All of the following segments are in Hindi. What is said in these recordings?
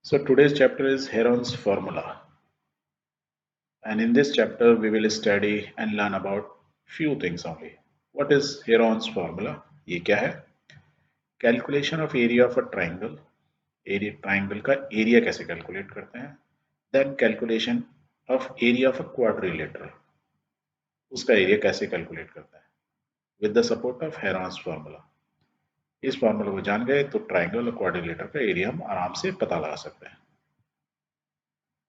So today's chapter is Heron's formula, and in this chapter we will study and learn about few things only. What is Heron's formula? ये क्या है? Calculation of area of a triangle. Area triangle का area कैसे calculate करते हैं? Then calculation of area of a quadrilateral. उसका area कैसे calculate करते हैं? With the support of Heron's formula. इस फॉर्मूला को जान गए तो ट्राइंगल और क्वाड्रिलेटर का एरिया हम आराम से पता लगा सकते हैं.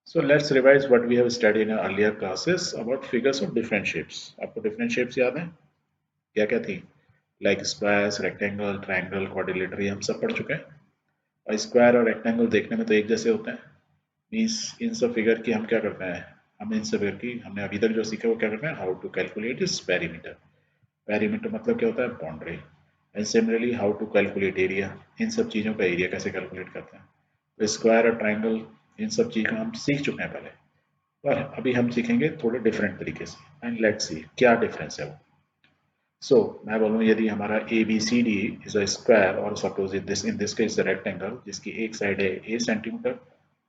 So let's revise what we have studied in earlier classes about figures of different shapes. आपको different shapes याद हैं? क्या क्या थी? Like squares, rectangle, triangle, quadrilateral ये हम सब पढ़ चुके हैं. और स्क्वायर और रेक्टेंगल देखने में तो एक जैसे होते हैं. मीन्स इन सब फिगर की हम क्या करते हैं? हम इन सब फिगर की हमने अभी तक जो सीखा वो क्या करते हैं? How to calculate is perimeter. Perimeter मतलब क्या होता है? Boundary. And similarly how to calculate area. इन सब चीज़ों का एरिया कैसे कैलकुलेट करते हैं? तो स्क्वायर और ट्राइंगल इन सब चीज़ को हम सीख चुके हैं पहले, पर अभी हम सीखेंगे थोड़े डिफरेंट तरीके से. एंड लेट्स सी क्या डिफरेंस है वो. सो मैं बोलूँ यदि हमारा A B C D is a square और suppose in this case rectangle जिसकी एक साइड है ए सेंटीमीटर,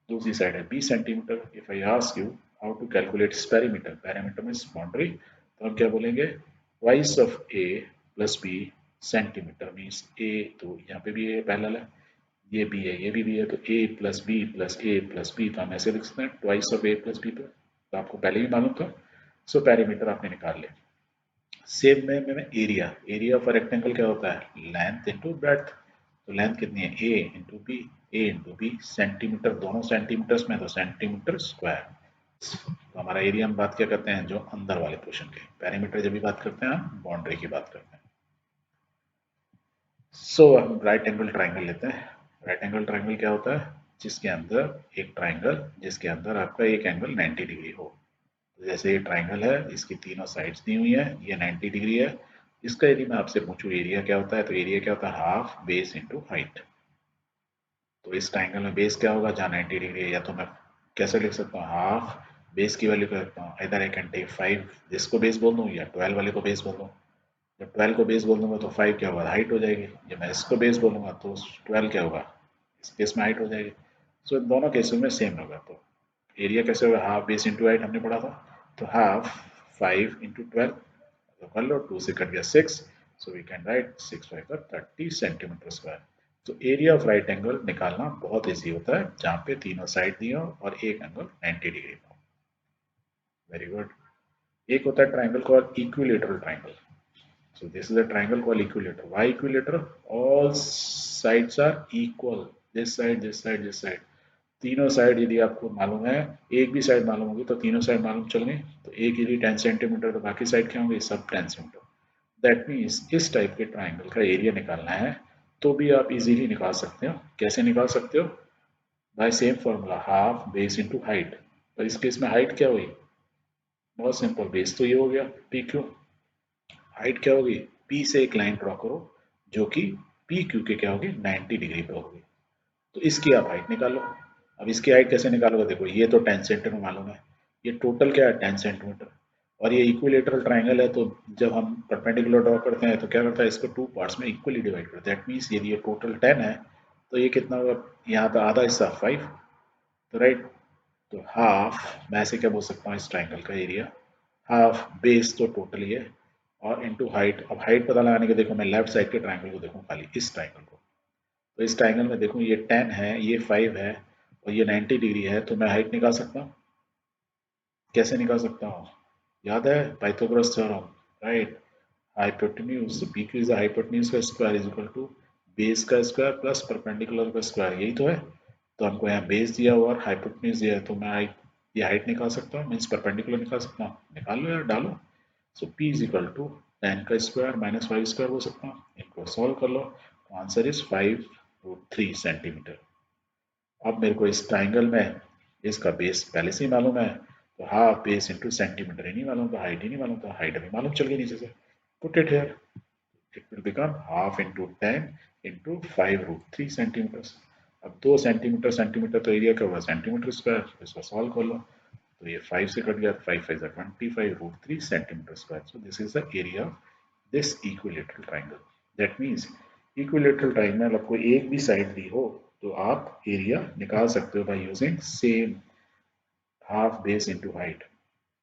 दूसरी साइड है B centimetre. If I ask you how to calculate perimeter, perimeter means boundary, तो हम क्या बोलेंगे? Twice of A plus B centimetre means A, तो यहाँ पे भी ए पैरेलल है, ये बी है, ये भी है, तो a plus B plus A plus B, तो हम ऐसे लिख सकते हैं twice of A plus B plus. तो आपको पहले ही मालूम था. सो पेरीमीटर आपने निकाल लिया. सेम में एरिया, एरिया ऑफ रेक्टेंगल क्या होता है? Length into breadth. तो लेंथ कितनी है? ए इंटू बी, ए इंटू बी, सेंटीमीटर दोनों सेंटीमीटर्स में, तो सेंटीमीटर स्क्वायर. तो हमारा एरिया हम बात क्या करते हैं? जो अंदर वाले पोर्शन के. पेरीमीटर जब भी बात करते हैं हम बाउंड्री की बात करते हैं. सो हम राइट एंगल ट्राइंगल लेते हैं. राइट एंगल ट्राइंगल क्या होता है? जिसके अंदर एक ट्राइंगल जिसके अंदर आपका एक एंगल 90 डिग्री हो. तो जैसे ये ट्राइंगल है, इसकी तीनों साइड्स दी हुई है, ये 90 डिग्री है. इसका यदि मैं आपसे पूछूं एरिया क्या होता है, तो एरिया क्या होता है? Half base into height. तो इस ट्राइंगल में बेस क्या होगा? जहाँ 90 डिग्री है, या तो मैं कैसे लिख सकता हूँ? हाफ बेस की वैल्यू क्या रखता हूँ? इधर आई कैन टेक 5 जिसको बेस बोल दूँ, या 12 वाले को बेस बोल दूँ. जब 12 को बेस बोल दूंगा तो 5 क्या होगा? हाइट हो जाएगी. जब मैं इसको बेस बोलूंगा तो 12 क्या होगा? इस केस में हाइट हो जाएगी. सो इन दोनों केसेस में सेम होगा. तो एरिया कैसे होगा? हाफ बेस इंटू हाइट हमने पढ़ा था. तो हाफ 5 इंटू 12, तो कर लो, 2 से कट गया 6. सो वी कैन राइट 6 5 का 30 सेंटीमीटर स्क्वायर. तो एरिया ऑफ राइट एंगल निकालना बहुत ईजी होता है जहाँ पे तीनों साइड दी हो और एक एंगल 90 डिग्री का हो. Very good. एक होता है triangle called equilateral triangle. So this is a triangle called equilateral. Why equilateral? All sides are equal. This side, this side, this side. तीनों साइड यदि आपको मालूम है, एक भी साइड मालूम होगी तो तीनों साइड मालूम चल गई. तो एक यदि 10 सेंटीमीटर तो बाकी साइड क्या होंगे? सब 10 सेंटीमीटर. दैट मीन्स इस टाइप के ट्राइंगल का एरिया निकालना है तो भी आप इजीली निकाल सकते हो. कैसे निकाल सकते हो? By same formula, half base into height. पर इस केस में हाइट क्या हुई? बहुत सिंपल, बेस तो ये हो गया पी क्यू. हाइट क्या होगी? पी से एक लाइन ड्रॉ करो जो कि पी क्यू के क्या होगी? 90 डिग्री पे होगी. तो इसकी आप हाइट निकालो. अब इसकी हाइट कैसे निकालोगे? देखो ये तो 10 सेंटीमीटर मालूम है, ये टोटल क्या है? 10 सेंटीमीटर. और ये इक्विलेटरल ट्राइंगल है, तो जब हम परपेंडिकुलर ड्रॉ करते हैं तो क्या करता है? इसको टू पार्ट्स में इक्वली डिवाइड करता है. दैट मीन्स यदि ये टोटल 10 है तो ये कितना होगा? यहाँ पे आधा हिस्सा 5. तो राइट, तो हाफ, मैं ऐसे क्या बोल सकता हूँ इस ट्राइंगल का एरिया? हाफ बेस तो टोटल ही है और इनटू हाइट. अब हाइट पता लगाने के देखो, मैं लेफ्ट साइड के ट्राइंगल को देखूँ, खाली इस ट्राइंगल को. तो इस ट्राइंगल में देखूँ ये 10 है, ये 5 है और ये 90 डिग्री है, तो मैं हाइट निकाल सकता हूँ. कैसे निकाल सकता हूँ? याद है Pythagoras theorem, right? Hypotenuse, P Q is hypotenuse का square is equal to base का स्क्वायर प्लस परपेंडिकुलर का स्क्वायर. यही तो है. तो हमको यहाँ बेस दिया हुआ और हाइपोटेन्यूज दिया है, तो मैं हाइट, ये हाइट निकाल सकता हूँ, मीन्स परपेंडिकुलर निकाल सकता हूँ. निकाल लो यार, डालो. सो P इज इक्वल टू 10 का स्क्वायर माइनस 5 स्क्वायर बोल सकता हूँ. इनको सॉल्व कर लो तो आंसर इज 5√3 सेंटीमीटर. अब मेरे को इस ट्राइंगल में इसका बेस पहले से ही मालूम है, तो हाफ बेस इंटू सेंटीमीटर ही नहीं मालूम, तो हाइट ही नहीं मालूम, तो हाइट अभी मालूम चल गई नीचे से. Put it here, it will become half into 10 into 5√3 centimetre. अब 2 सेंटीमीटर सेंटीमीटर तो एरिया क्या होगा? Centimetre square. इसको सॉल्व कर लो तो ये 5 से कट गया, 5 5 25√3 centimetre square. So this is the area of this equilateral triangle. That means equilateral triangle आपको एक भी साइड दी हो तो आप एरिया निकाल सकते हो by using same half base into height,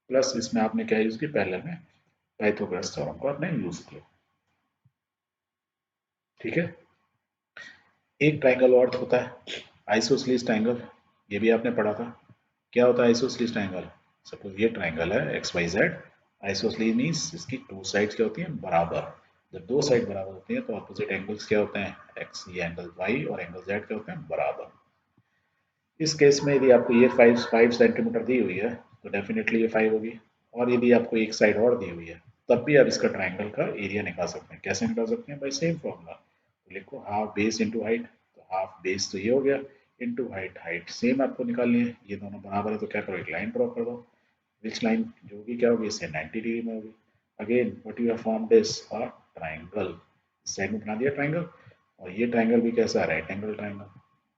plus इसमें आपने क्या यूज किया, पहले में पाइथागोरस थ्योरम को आपने यूज किया। ठीक है। एक ट्राइंगल और होता है आइसोसेलेस ट्राइंगल, ये भी आपने पढ़ा था। क्या होता है आइसोसेलेस ट्राइंगल? सपोज ये ट्राइंगल है X Y Z, isosceles means इसकी टू साइड्स क्या होती हैं, बराबर। जब दो साइड बराबर होती हैं तो ऑपोजिट एंगल्स क्या होते हैं, एक्स, ये एंगल वाई और एंगल जेड क्या होते हैं, बराबर। इस केस में यदि आपको ये 5 सेंटीमीटर दी हुई है तो डेफिनेटली ये 5 होगी, और यदि आपको एक साइड और दी हुई है तब भी आप इसका ट्राइंगल का एरिया निकाल सकते हैं। कैसे निकाल सकते हैं? By same formula. तो लिखो हाफ बेस इंटू हाइट, तो हाफ बेस तो ये हो गया, इंटू हाइट, हाइट सेम आपको निकालनी है, ये दोनों बराबर है तो क्या करो, एक लाइन ड्रॉ कर दो। विच लाइन जो भी क्या होगी, इससे 90 डिग्री में होगी। Again what you have formed is a triangle, इस साइड में बना दिया ट्राइंगल, और ये ट्राइंगल भी कैसा है, राइट एंगल ट्राइंगल।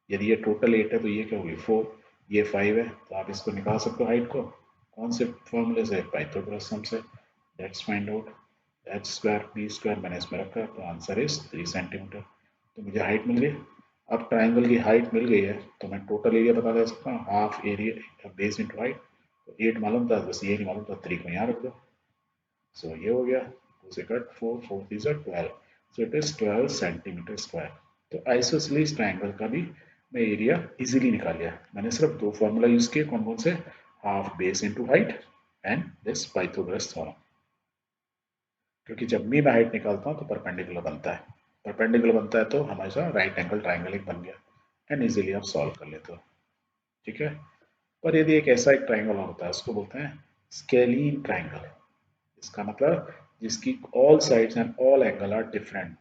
यदि ये टोटल 8 है तो ये क्या होगी 4, ये 5 है, तो आप इसको निकाल सकते हो हाइट को, कौन से फॉर्मूले से, पाइथागोरस सम से। Let's find out H square B square, मैंने इसमें रखा तो आंसर इज 3 सेंटीमीटर। तो मुझे हाइट मिल गई। अब ट्राइंगल की हाइट मिल गई है तो मैं टोटल एरिया बता दे सकता हूँ, half area base into height. तो 8 मालूम था, बस ये नहीं मालूम था, 3 को यहाँ रख दो। सो ये हो गया, 2 से cut 4, 4 3 12, so it is 12 centimetre square. तो आइसोसेलेस ट्राइंगल का भी मैं एरिया इजीली निकाल लिया। मैंने सिर्फ दो फॉर्मूला यूज किए, कौन कौन से, half base into height and this Pythagoras theorem. क्योंकि जब भी मैं हाइट निकालता हूँ तो परपेंडिकुलर बनता है, परपेंडिकुलर बनता है तो हमेशा राइट एंगल ट्राइंगल एक बन गया, एंड इजीली आप सॉल्व कर लेते हो। ठीक है। पर यदि एक ऐसा एक ट्राइंगल होता है उसको बोलते हैं स्केलीन ट्राइंगल। इसका मतलब जिसकी all sides and all angle are different.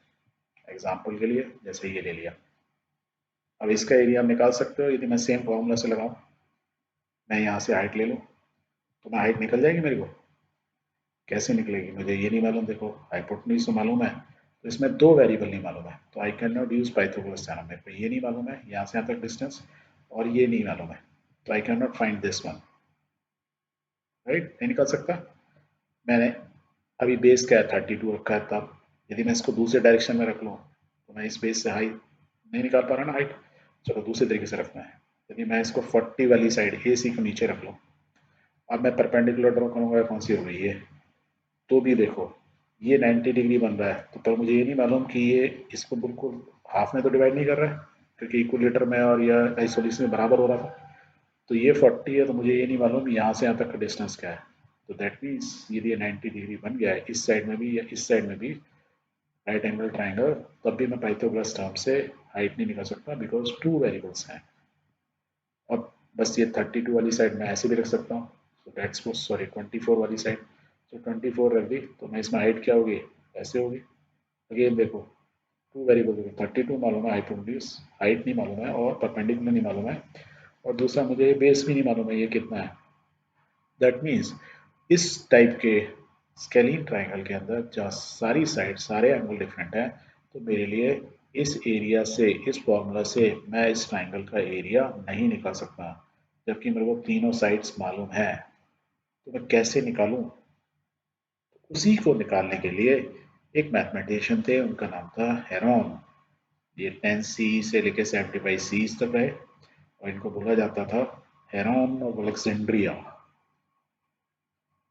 Example के लिए जैसे ये ले लिया, अब इसका एरिया आप निकाल सकते हो। यदि मैं सेम फॉर्मूला से लगाऊं, मैं यहाँ से हाइट ले लूँ तो मैं हाइट निकल जाएगी मेरे को, कैसे निकलेगी मुझे ये नहीं मालूम। देखो हाइपोटेन्यूज तो मालूम है, तो इसमें दो वेरिएबल नहीं मालूम है, तो I can not use Pythagoras theorem. मेरे को ये नहीं मालूम है यहाँ से यहाँ तक डिस्टेंस, और ये नहीं मालूम है, तो I can not find this one, right, नहीं निकल सकता। मैंने अभी बेस क्या है 32 रखा है, तब यदि मैं इसको दूसरे डायरेक्शन में रख लूँ तो मैं इस बेस से हाइट नहीं निकाल पा रहा ना हाइट। चलो दूसरे तरीके से रखना है, यदि मैं इसको 40 वाली साइड ए सी को नीचे रख लूँ, अब मैं परपेंडिकुलर ड्रॉ करूँगा, कौन सी होगी ये, तो भी देखो ये 90 डिग्री बन रहा है, तो पर मुझे ये नहीं मालूम कि ये इसको बिल्कुल हाफ में तो डिवाइड नहीं कर रहा है, क्योंकि इक्वलेटर में और या आइसोलेशन में बराबर हो रहा था। तो ये 40 है, तो मुझे ये नहीं मालूम यहाँ से यहाँ तक का डिस्टेंस क्या है। तो दैट मीन्स यदि ये 90 डिग्री बन गया है इस साइड में भी या इस साइड में भी राइट एंगल ट्राइंगल, तब भी मैं पाइथागोरस टर्म से हाइट नहीं निकाल सकता, बिकॉज टू वेरिएबल्स हैं। अब बस ये 32 वाली साइड में ऐसे भी रख सकता हूँ, सो दैट्स सॉरी 24 वाली साइड, तो 24 रख दी तो मैं इसमें हाइट क्या होगी, ऐसे होगी। अगेन देखो टू वेरिएबल होगी, 32 मालूम है, हाइपोटेन्यूज हाइट नहीं मालूम है और परपेंडिकुलर नहीं मालूम है, और दूसरा मुझे बेस भी नहीं मालूम है ये कितना है। दैट मीन्स इस टाइप के स्केलीन ट्राइंगल के अंदर जहाँ सारी साइड सारे एंगल डिफरेंट हैं, तो मेरे लिए इस एरिया से, इस फॉर्मूला से मैं इस ट्राइंगल का एरिया नहीं निकाल सकता, जबकि मेरे को तीनों साइड्स मालूम है। तो मैं कैसे निकालूं? उसी को निकालने के लिए एक मैथमेटिशियन थे, उनका नाम था हेरोन। ये 10 सी से लेकर 75 सी तक रहे, और इनको बोला जाता था हेरोन ऑफ अलेक्जेंड्रिया,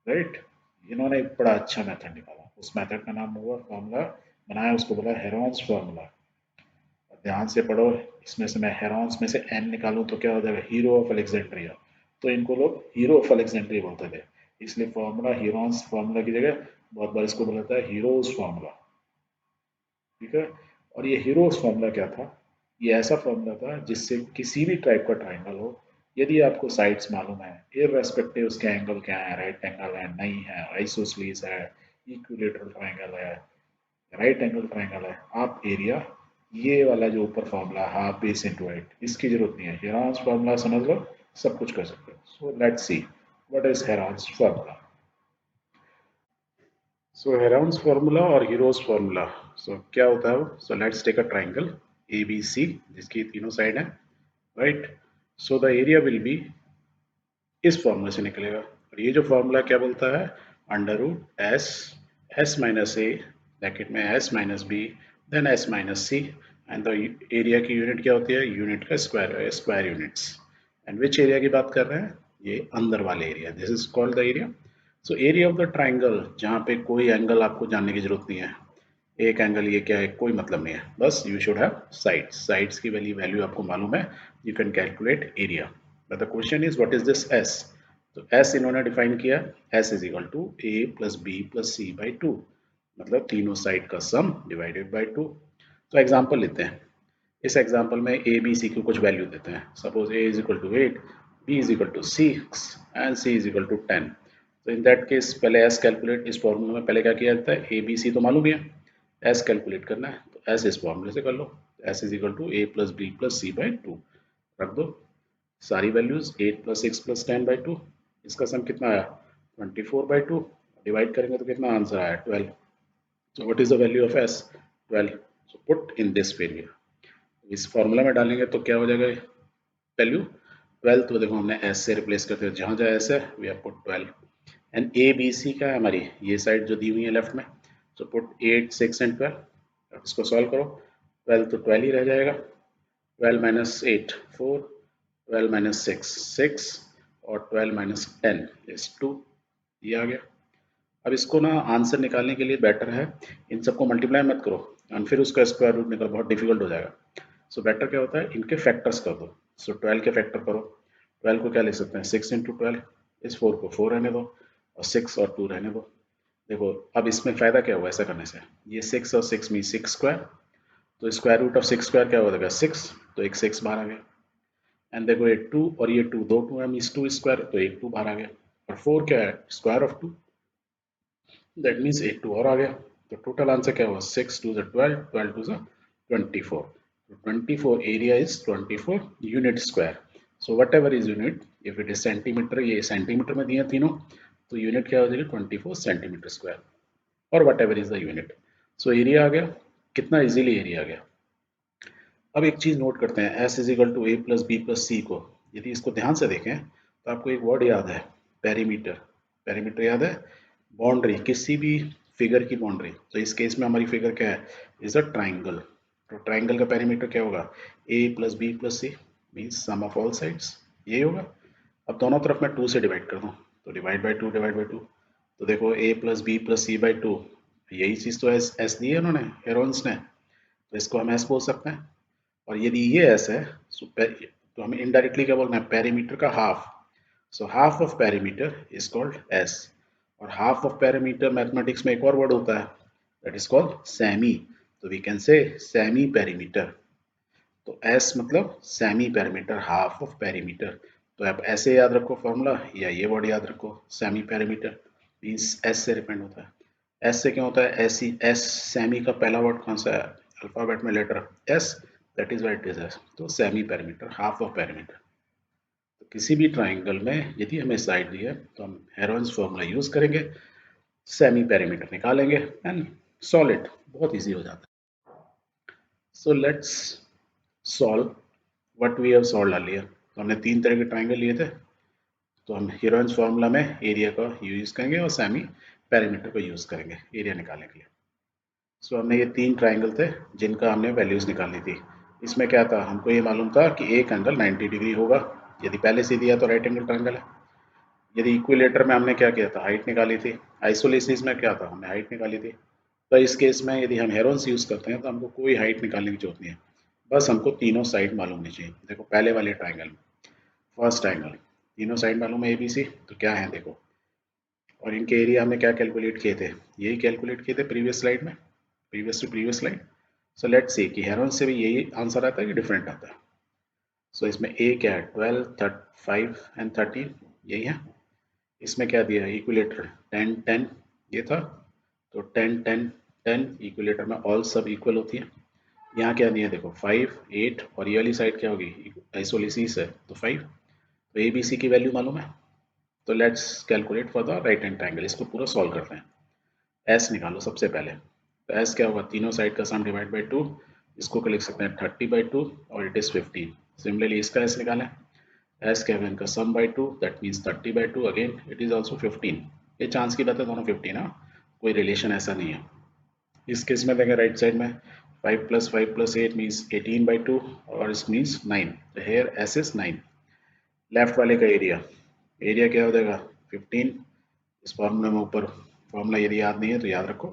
राइट। इन्होंने एक बड़ा अच्छा मेथड निकाला, उस मेथड का नाम हुआ, फॉर्मूला बनाया, उसको बोला हेरोन्स फॉर्मूला। ध्यान से पढ़ो, इसमें से मैं हेरोन्स में से एन निकालूं तो क्या हो जाएगा, हीरो ऑफ अलेक्जेंड्रिया। तो इनको लोग हीरो ऑफ अलेक्जेंड्रिया बोलते थे, इसलिए फॉर्मूला हीरोन्स फॉर्मूला की जगह बहुत बार इसको बोला था हीरोज फॉर्मूला। ठीक है। और ये हीरोज फॉर्मूला क्या था, ये ऐसा फॉर्मूला था जिससे किसी भी टाइप का ट्राइंगल हो, यदि आपको साइड्स मालूम है, इररेस्पेक्टिव उसके एंगल क्या है, राइट एंगल है नहीं है, आइसोसेलेस है, इक्विलेटरल ट्राइंगल है, राइट एंगल ट्राइंगल है, आप एरिया, ये वाला जो ऊपर formula half base into height, इसकी जरूरत नहीं है, हेरॉन्स फॉर्मूला समझ लो, सब कुछ कर सकते हो। So let's see what is Heron's formula. So Heron's formula और हीरोज फॉर्मूला, सो क्या होता है वो, so let's take a triangle A B C जिसकी तीनों साइड है, right. So the area will be, इस फॉर्मूला से निकलेगा, और ये जो फॉर्मूला क्या बोलता है, under root S, S minus A bracket में S minus B then S minus C and the area की यूनिट क्या होती है, यूनिट का square units. And which area की बात कर रहे हैं, ये अंदर वाले area, this is called the area. So area of the triangle, जहाँ पे कोई एंगल आपको जानने की जरूरत नहीं है, एक एंगल ये क्या है कोई मतलब नहीं है, बस you should have sides, sides की वैल्यू आपको मालूम है, you can calculate area. But the question is what is this S. तो एस इन्होंने डिफाइन किया, S is equal to A plus B plus C by two, मतलब तीनों साइड का सम डिवाइडेड बाई टू। तो एग्जाम्पल लेते हैं, इस एग्जाम्पल में ए बी सी की कुछ वैल्यू देते हैं, suppose A is equal to 8, B is equal to 6 and C is equal to 10। तो इन दैट केस पहले एस कैलकुलेट, इस फॉर्मूले में पहले क्या किया जाता है, ए बी सी तो मालूम ही है, एस कैलकुलेट करना है, तो एस इस फॉर्मूले से कर लो, S is equal to A plus B plus C by two, रख दो सारी values, 8 plus 6 plus 10 by two, इसका सम कितना आया 24 बाई टू, डिवाइड करेंगे तो कितना आंसर आया 12। So what is the value of s, 12। So put in this value, इस फॉर्मूला में डालेंगे तो क्या हो जाएगा वैल्यू 12। तो देखो हमने s से रिप्लेस करते हैं, जहाँ जहाँ s है we have put 12। And A B C का है हमारी ये साइड जो दी हुई है लेफ्ट में, सो पुट 8 6 एंड 12। अब इसको सॉल्व करो, 12 तो 12 ही रह जाएगा, 12 माइनस 8 4, 12 माइनस 6 6 और 12 माइनस 10 इज 2, ये आ गया। अब इसको ना आंसर निकालने के लिए बेटर है इन सबको मल्टीप्लाई मत करो और फिर उसका स्क्वायर रूट निकाल, बहुत डिफिकल्ट हो जाएगा। सो बेटर क्या होता है, इनके फैक्टर्स कर दो। सो 12 के फैक्टर करो, 12 को क्या लिख सकते हैं 6 इंटू 12, इस 4 को 4 रहने दो और 6 और 2 रहने दो। देखो अब इसमें फायदा क्या हुआ ऐसा करने से, ये 6 और 6 में 6 स्क्वायर, तो स्क्वायर रूट ऑफ 6 स्क्वायर क्या हो जाएगा 6, तो एक 6 बाहर आ गया। एंड देखो ये 2 और ये 2, दो 2 है मीन्स 2 स्क्वायर, तो एक 2 बाहर आ गया। और 4 क्या है स्क्वायर ऑफ 2, दैट मीन्स एक 2 और आ गया। तो टोटल आंसर क्या हुआ 6 2 12, 12 2 24। तो 24 area is 24 unit square. So whatever is unit, if it is centimetre, ये सेंटीमीटर में दिए तीनों, तो यूनिट क्या हो जाएगी 24 सेंटीमीटर स्क्वायर, और whatever is the unit. So area आ गया, कितना इजीली एरिया आ गया। अब एक चीज नोट करते हैं, S is equal to A plus B plus C को यदि इसको ध्यान से देखें तो आपको एक वर्ड याद है पेरीमीटर। पेरीमीटर याद है, बाउंड्री, किसी भी फिगर की बाउंड्री। तो इस केस में हमारी फिगर क्या है, इज अ ट्राइंगल। तो ट्राइंगल का पेरीमीटर क्या होगा, A plus B plus C means sum of all sides, यही होगा। अब दोनों तरफ मैं 2 से डिवाइड कर दूं, तो divide by two divide by two, तो देखो A plus B plus C by two, यही चीज तो एस दी है उन्होंने हेरोन्स ने, तो इसको हम एस बोल सकते हैं। और यदि ये एस है तो हमें इनडायरेक्टली क्या बोलना है, पेरीमीटर का half. So half of perimeter is called S. और हाफ ऑफ पेरीमीटर मैथमेटिक्स में एक और वर्ड होता है, दैट इज कॉल्ड सेमी। तो we can say semi perimeter. तो एस मतलब semi perimeter, half of perimeter. तो आप ऐसे याद रखो फॉर्मूला, या ये वर्ड याद रखो सेमी पेरीमीटर मीन्स एस से डिपेंड होता है। एस से क्या होता है, एस ही एस, सेमी का पहला वर्ड कौन सा है अल्फाबेट में letter S, that is why it is S. तो semi perimeter, half of perimeter. तो किसी भी ट्राइंगल में यदि हमें साइड दी है तो हम हेरोन्स फॉर्मूला यूज करेंगे, सेमी पेरीमीटर निकालेंगे एंड सॉल्व इट, बहुत इजी हो जाता है। So let's solve what we have solved earlier. तो हमने 3 तरह के ट्राइंगल लिए थे, तो हम हेरोन्स फॉर्मूला में एरिया का यूज करेंगे और सेमी पेरीमीटर को यूज करेंगे एरिया निकालने के लिए। सो हमने ये 3 ट्राइंगल थे जिनका हमने वैल्यूज निकालनी थी। इसमें क्या था, हमको ये मालूम था कि एक एंगल 90 डिग्री होगा, यदि पहले से दिया तो राइट एंगल ट्राइंगल है। यदि इक्विलेटर में हमने क्या किया था, हाइट निकाली थी। आइसोलेसिस में क्या था, हमने हाइट निकाली थी। तो इस केस में यदि हम हेरोन्स यूज करते हैं तो हमको कोई हाइट निकालने की जरूरत नहीं है, बस हमको तीनों साइड मालूम होनी चाहिए। देखो पहले वाले ट्राइंगल में, फर्स्ट एंगल, तीनों साइड मालूम है ए बी सी, तो क्या है देखो। और इनके एरिया हमने क्या कैलकुलेट किए थे, यही कैलकुलेट किए थे प्रीवियस स्लाइड में, previous to previous slide. So let's see कि हेरोन से भी यही आंसर आता है कि डिफरेंट आता है। सो इसमें ए क्या है 12 5 एंड 13, यही है। इसमें क्या दिया है इक्विलेटर 10 10, ये था। तो 10 10 10 इक्विलेटर में ऑल सब इक्वल होती है। यहाँ क्या दिया है देखो 5 8, और ये वाली साइड क्या होगी आइसोलिसिस है तो 5। तो ए बी सी की वैल्यू मालूम है, तो let's calculate for the right hand triangle. इसको पूरा सॉल्व करते हैं। एस निकालो सबसे पहले, तो एस क्या होगा, तीनों साइड का सम डिवाइड बाई टू, इसको क्या लिख सकते हैं 30 बाई टू, और इट इज 15। सिमिलरली इसका एस निकालें, एस क्या है इनका sum by two, that means 30 by two, again it is also 15। ये चांस की बात है दोनों 15 है, कोई रिलेशन ऐसा नहीं है। इस केस में देंगे राइट साइड में 5 plus 5 plus 8 means 18 by 2 और it means 9. So here S is 9. Left वाले का एरिया क्या हो जाएगा 15. इस फॉर्मूले में ऊपर फॉर्मूला यदि याद नहीं है तो याद रखो.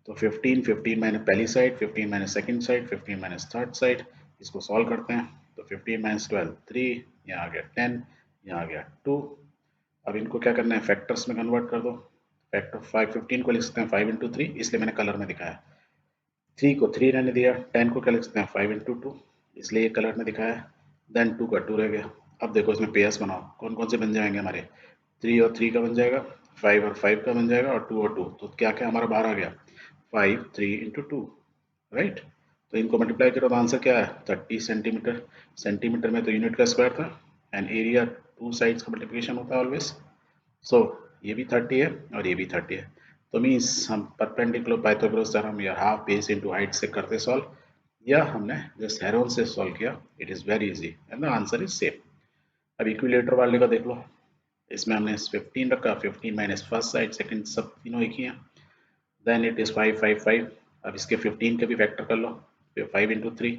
तो 15 माइनस पहली side, 15 minus second side, 15 minus third side, इसको सॉल्व करते हैं. तो 15 माइनस 12 3, यहाँ आ गया 10, यहाँ आ गया 2. अब इनको क्या करना है, फैक्टर्स में कन्वर्ट कर दो. फैक्टर 5 15 को लिख सकते हैं 5 इंटू 3, इसलिए मैंने कलर में दिखाया. 3 को 3 रहने दिया. 10 को क्या लिख सकते हैं 5 इंटू 2, इसलिए ये कलर में दिखाया. देन 2 का 2 रह गया. अब देखो इसमें पेयर्स बनाओ, कौन कौन से बन जाएंगे हमारे. 3 और 3 का बन जाएगा, 5 और 5 का बन जाएगा, और 2 और 2. तो क्या क्या हमारा बाहर आ गया 5 3 इंटू 2, राइट. तो इनको मल्टीप्लाई करो तो आंसर क्या है 30 सेंटीमीटर. सेंटीमीटर में तो यूनिट का स्क्वायर था, एंड एरिया टू साइड्स का मल्टीप्लिकेशन होता है ऑलवेज. सो ये भी 30 है और ये भी 30 है. तो मीन्स हम परपेंडिकुलर पाइथागोरस थ्योरम या हाफ बेस इनटू हाइट से करते सॉल्व, या हमने जस्ट हेरोन से सॉल्व किया. It is very easy and the answer is same. अब इक्विलेटर वाले का देख लो. इसमें हमने 15 रखा, 15 माइनस फर्स्ट साइड सेकंड सब तीनों एक ही हैं. Then it is 5 5 5. अब इसके 15 के भी फैक्टर कर लो, फिर 5 इंटू 3.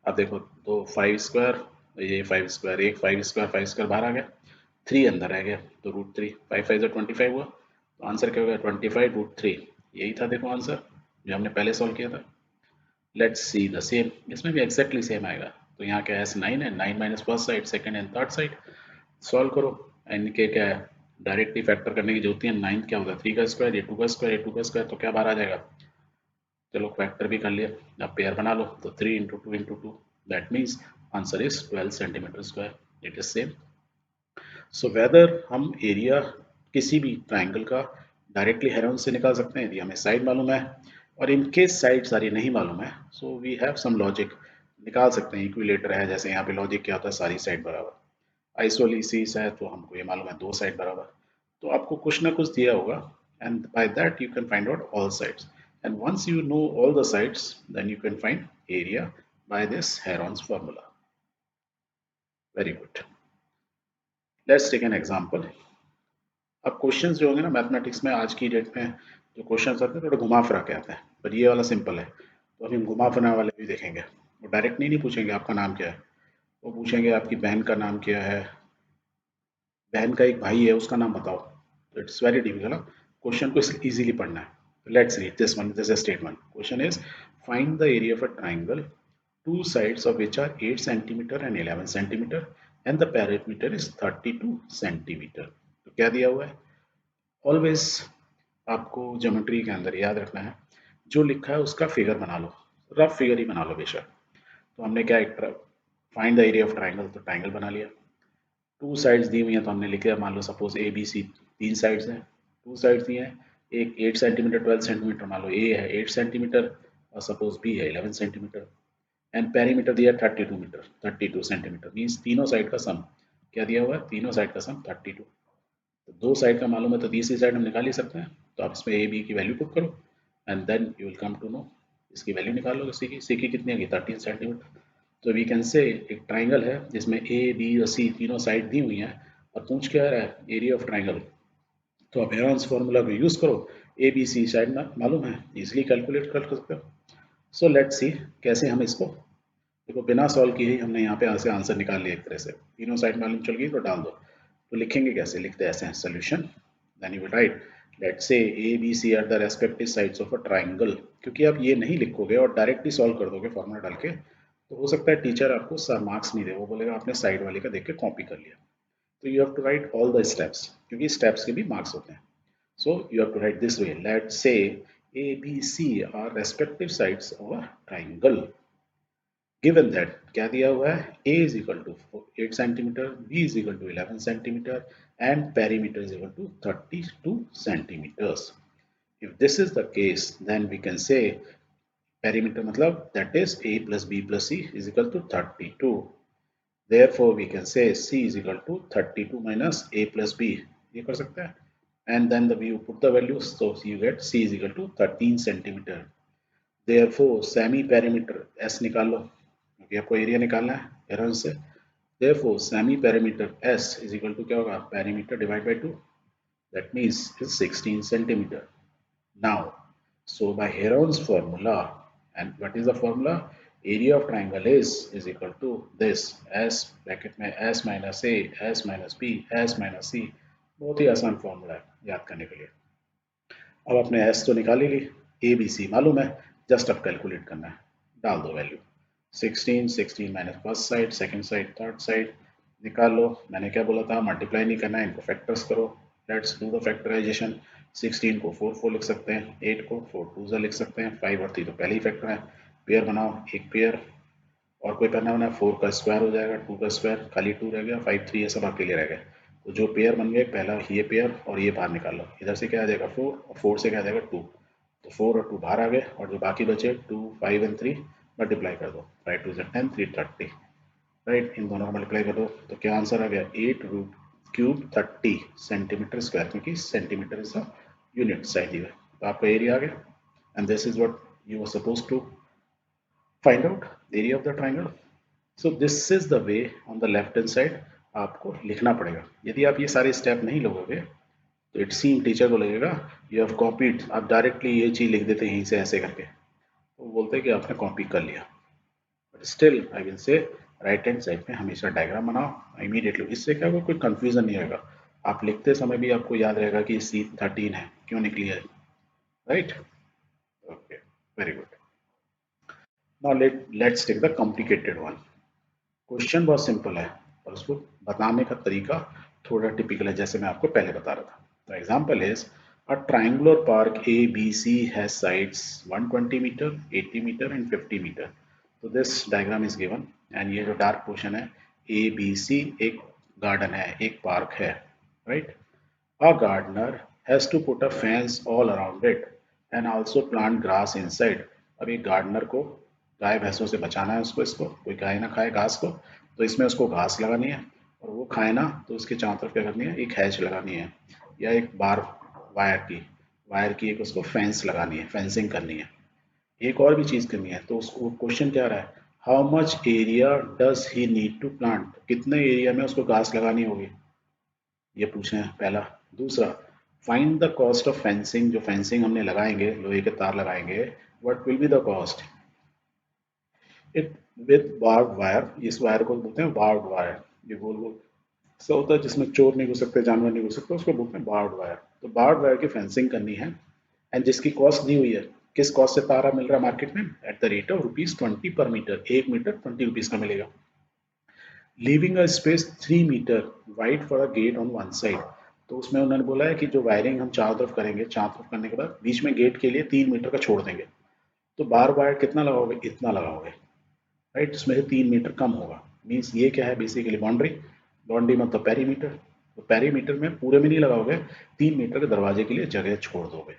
अब देखो दो 5 स्क्वायर, ये 5 स्क्वायर, एक 5 स्क्वायर, 5 स्क्वायर बाहर आ गया, 3 अंदर रह गया, तो √3. 5 5 25 हुआ, तो आंसर क्या होगा 25 √3. यही था देखो आंसर जो हमने पहले सॉल्व किया था. लेट्स सी द सेम, इसमें भी एक्जैक्टली सेम आएगा. तो यहाँ क्या है 9 है, 9 minus first side second and third side solve करो. एन के क्या है डायरेक्टली फैक्टर करने की जरूरत है. 9 क्या होगा 3 का स्क्वायर, ये 2 का स्क्वायर, ये 2 का स्क्वायर, तो क्या बाहर आ जाएगा. चलो फैक्टर भी कर लिया, अब पेयर बना लो. तो 3 into 2 into 2, that means answer is 12 centimetre square. It is same. So whether हम एरिया किसी भी ट्राइंगल का डायरेक्टली हेरोन से निकाल सकते हैं यदि हमें साइड मालूम है, और इन केस साइड सारी नहीं मालूम है, so we have some logic निकाल सकते हैं. इक्विलेटर है, जैसे यहाँ पे लॉजिक क्या होता है सारी साइड बराबर. आइसोलिसिस है तो हमको ये मालूम है दो साइड बराबर. तो आपको कुछ ना कुछ दिया होगा, and by that you can find out all sides. And once you know all the sides, then you can find area by this Heron's formula. Very good. Let's take an example. अब क्वेश्चंस जो होंगे ना मैथमेटिक्स में आज की डेट में, जो क्वेश्चंस आते हैं थोड़ा घुमा फिरा के आते हैं, पर ये वाला सिंपल है. तो अभी हम घुमा फिरा वाले भी देखेंगे. वो डायरेक्ट नहीं पूछेंगे आपका नाम क्या है, वो पूछेंगे आपकी बहन का नाम क्या है, बहन का एक भाई है उसका नाम बताओ. तो इट्स वेरी डिफिकल्ट. क्वेश्चन को इजीली पढ़ना है. Let's read this one. This is statement. Question is find the area of a triangle, two sides of which are 8 centimeter and 11 centimeter, and the perimeter is 32 centimeter. तो क्या दिया हुआ है. ऑलवेज आपको ज्योमेट्री के अंदर याद रखना है, जो लिखा है उसका फिगर बना लो, रफ फिगर ही बना लो बेशक. तो हमने क्या find the area of triangle, तो ट्राइंगल बना लिया. टू साइड्स दी हुई हैं तो हमने लिख लिया, मान लो सपोज ए बी सी, तीन साइड्स हैं, टू साइड्स दी हैं. एक 8 सेंटीमीटर 12 सेंटीमीटर, मान लो ए है 8 सेंटीमीटर और सपोज बी है 11 सेंटीमीटर. एंड पेरीमीटर दिया 32 मीटर 32 सेंटीमीटर. मीन्स तीनों साइड का सम क्या दिया हुआ है, तीनों साइड का सम 32. तो दो साइड का मालूम है तो तीसरी साइड हम निकाल ही सकते हैं. तो आप इसमें ए बी की वैल्यू पुट करो, and then you will come to know. इसकी वैल्यू निकाल लो. सी की कितनी आएगी 13 सेंटीमीटर. तो वी कैन से एक ट्राइंगल है जिसमें ए बी और सी तीनों साइड दी हुई हैं, और पूछ क्या रहा है एरिया ऑफ ट्राइंगल. तो आप हेरोन्स फॉर्मूला को यूज करो, ए बी सी साइड मालूम है, इजिली कैलकुलेट कर सकते हो. सो लेट्स सी कैसे हम इसको, देखो बिना सॉल्व किए ही हमने यहाँ पे से आंसर निकाल लिया. एक तरह से तीनों साइड मालूम चल गई तो डाल दो. तो लिखेंगे कैसे, लिखते ऐसे हैं solution. Then you will write let's say A B C are the respective sides of a triangle. क्योंकि आप ये नहीं लिखोगे और डायरेक्टली सॉल्व कर दोगे फॉर्मूला डाल के, तो हो सकता है टीचर आपको मार्क्स नहीं दे, वो बोलेगा आपने साइड वाले का देख के कॉपी कर लिया. तो you have to write all the steps, क्योंकि स्टेप्स के भी मार्क्स होते हैं. So you have to write this way. Let's say A B C are respective sides of a triangle. Given that क्या दिया हुआ है, a is equal to 8 centimeter, b is equal to 11 centimeter, and perimeter is equal to 32 centimeters. If this is the case, then we can say perimeter मतलब that is a plus b plus c is equal to 32. Therefore we can say c is equal to 32 minus a plus b. ये कर सकते हैं. And then you put the values, so you get c is equal to 13 centimeter. Therefore semi perimeter s निकाल लो, क्योंकि आपको एरिया निकालना है हेरोन से. Therefore semi perimeter s is equal to क्या होगा, perimeter divide by 2, that means is 16 centimeter. Now so by Heron's formula, and what is the formula? Area of triangle is equal to this, S bracket में S minus A, S minus B, S minus C. बहुत ही आसान फॉर्मूला है याद करने के लिए। अब आपने एस तो निकाल ही ली, ए बी सी मालूम है, जस्ट अब कैलकुलेट करना है, डाल दो value. 16, 16 minus first side, second side, third side निकाल लो। मैंने क्या बोला था, मल्टीप्लाई नहीं करना है, इनको फैक्टर्स करो। Let's do the factorisation. 16 को 4 4 लिख सकते हैं, 8 को 4 2 लिख सकते हैं, 5 और 3 तो पहले ही फैक्टर है। पेयर बनाओ, एक पेयर और कोई पन्ना बना, 4 का स्क्वायर हो जाएगा, 2 का स्क्वायर, खाली 2 रह गया, 5 3 ये सब अकेले रह गए। तो जो पेयर बन गए, पहला ये पेयर और ये बाहर निकाल लो। इधर से क्या आ जाएगा 4 और 4 से क्या आ जाएगा 2। तो 4 और 2 बाहर आ गए और जो बाकी बचे 2 5 एंड 3 मल्टीप्लाई कर दो। 5 2 10, 3 30, राइट। इन दोनों को मल्टीप्लाई कर दो तो क्या आंसर आ गया, 8 रूट क्यूब 30 सेंटीमीटर स्क्वायर, क्योंकि centimetre is the unit side दिया है। तो आपका एरिया आ गया and this is what you were suppose to find out, area of the triangle. So this is the way on the left hand side आपको लिखना पड़ेगा। यदि आप ये सारे स्टेप नहीं लोगे तो इट सीम टीचर को लगेगा यू हैव कॉपीड, आप डायरेक्टली ये चीज लिख देते यहीं से ऐसे करके, तो बोलते हैं कि आपने कॉपी कर लिया। But still I will say right hand side में हमेशा डायग्राम बनाओ इमीडिएटली, इससे क्या होगा, कोई कंफ्यूजन नहीं होगा। आप लिखते समय भी आपको याद रहेगा कि C13 है, क्यों निकली है, right. Okay, very good. Now let's take the complicated one. Question बहुत सिंपल है और उसको बताने का तरीका थोड़ा टिपिकल है, जैसे मैं आपको पहले बता रहा था। The example is a triangular park A B C has sides 120 metre, 80 metre and 50 metre. तो this diagram is given and ये जो डार्क पोर्शन है ए बी सी एक गार्डन है, एक पार्क है, right. A gardener has to put a fence all around it and also plant grass inside. अब एक गार्डनर को गाय भैंसों से बचाना है, उसको इसको कोई गाय ना खाए घास को, तो इसमें उसको घास लगानी है और वो खाए ना, तो उसके चारों तरफ क्या करनी है, एक हैज लगानी है या एक बार वायर की एक उसको फेंस लगानी है, फेंसिंग करनी है। एक और भी चीज करनी है, तो उसको क्वेश्चन क्या रहा है, how much area does he need to plant, कितने एरिया में उसको घास लगानी होगी, ये पूछे हैं पहला। दूसरा, find the cost of fencing, जो फेंसिंग हमने लगाएंगे, लोहे के तार लगाएंगे, what will be the cost it with barb wire, इस वायर को बोलते हैं बार्ब वायर। ये गोल गोल सा होता है जिसमें चोर नहीं घुस सकते, जानवर नहीं घुस सकते, उसको बोलते हैं बार्ब वायर। तो बार्ब वायर की फेंसिंग करनी है एंड जिसकी कॉस्ट दी हुई है, किस कॉस्ट से तारा मिल रहा है मार्केट में, एट द रेट ऑफ ₹20 पर मीटर, 1 मीटर ₹20 का मिलेगा। Leaving a space 3 metre wide for a gate on one side. तो उसमें उन्होंने बोला है कि जो वायरिंग हम चारों तरफ करेंगे, चारों तरफ करने के बाद बीच में गेट के लिए 3 मीटर का छोड़ देंगे। तो बार वायर कितना लगाओगे, इतना लगाओगे, राइट। इसमें से 3 मीटर कम होगा, मीन्स ये क्या है, बेसिकली बाउंड्री। बाउंड्री मतलब पेरीमीटर। तो पेरीमीटर में पूरे में नहीं लगाओगे, 3 मीटर के दरवाजे के लिए जगह छोड़ दोगे।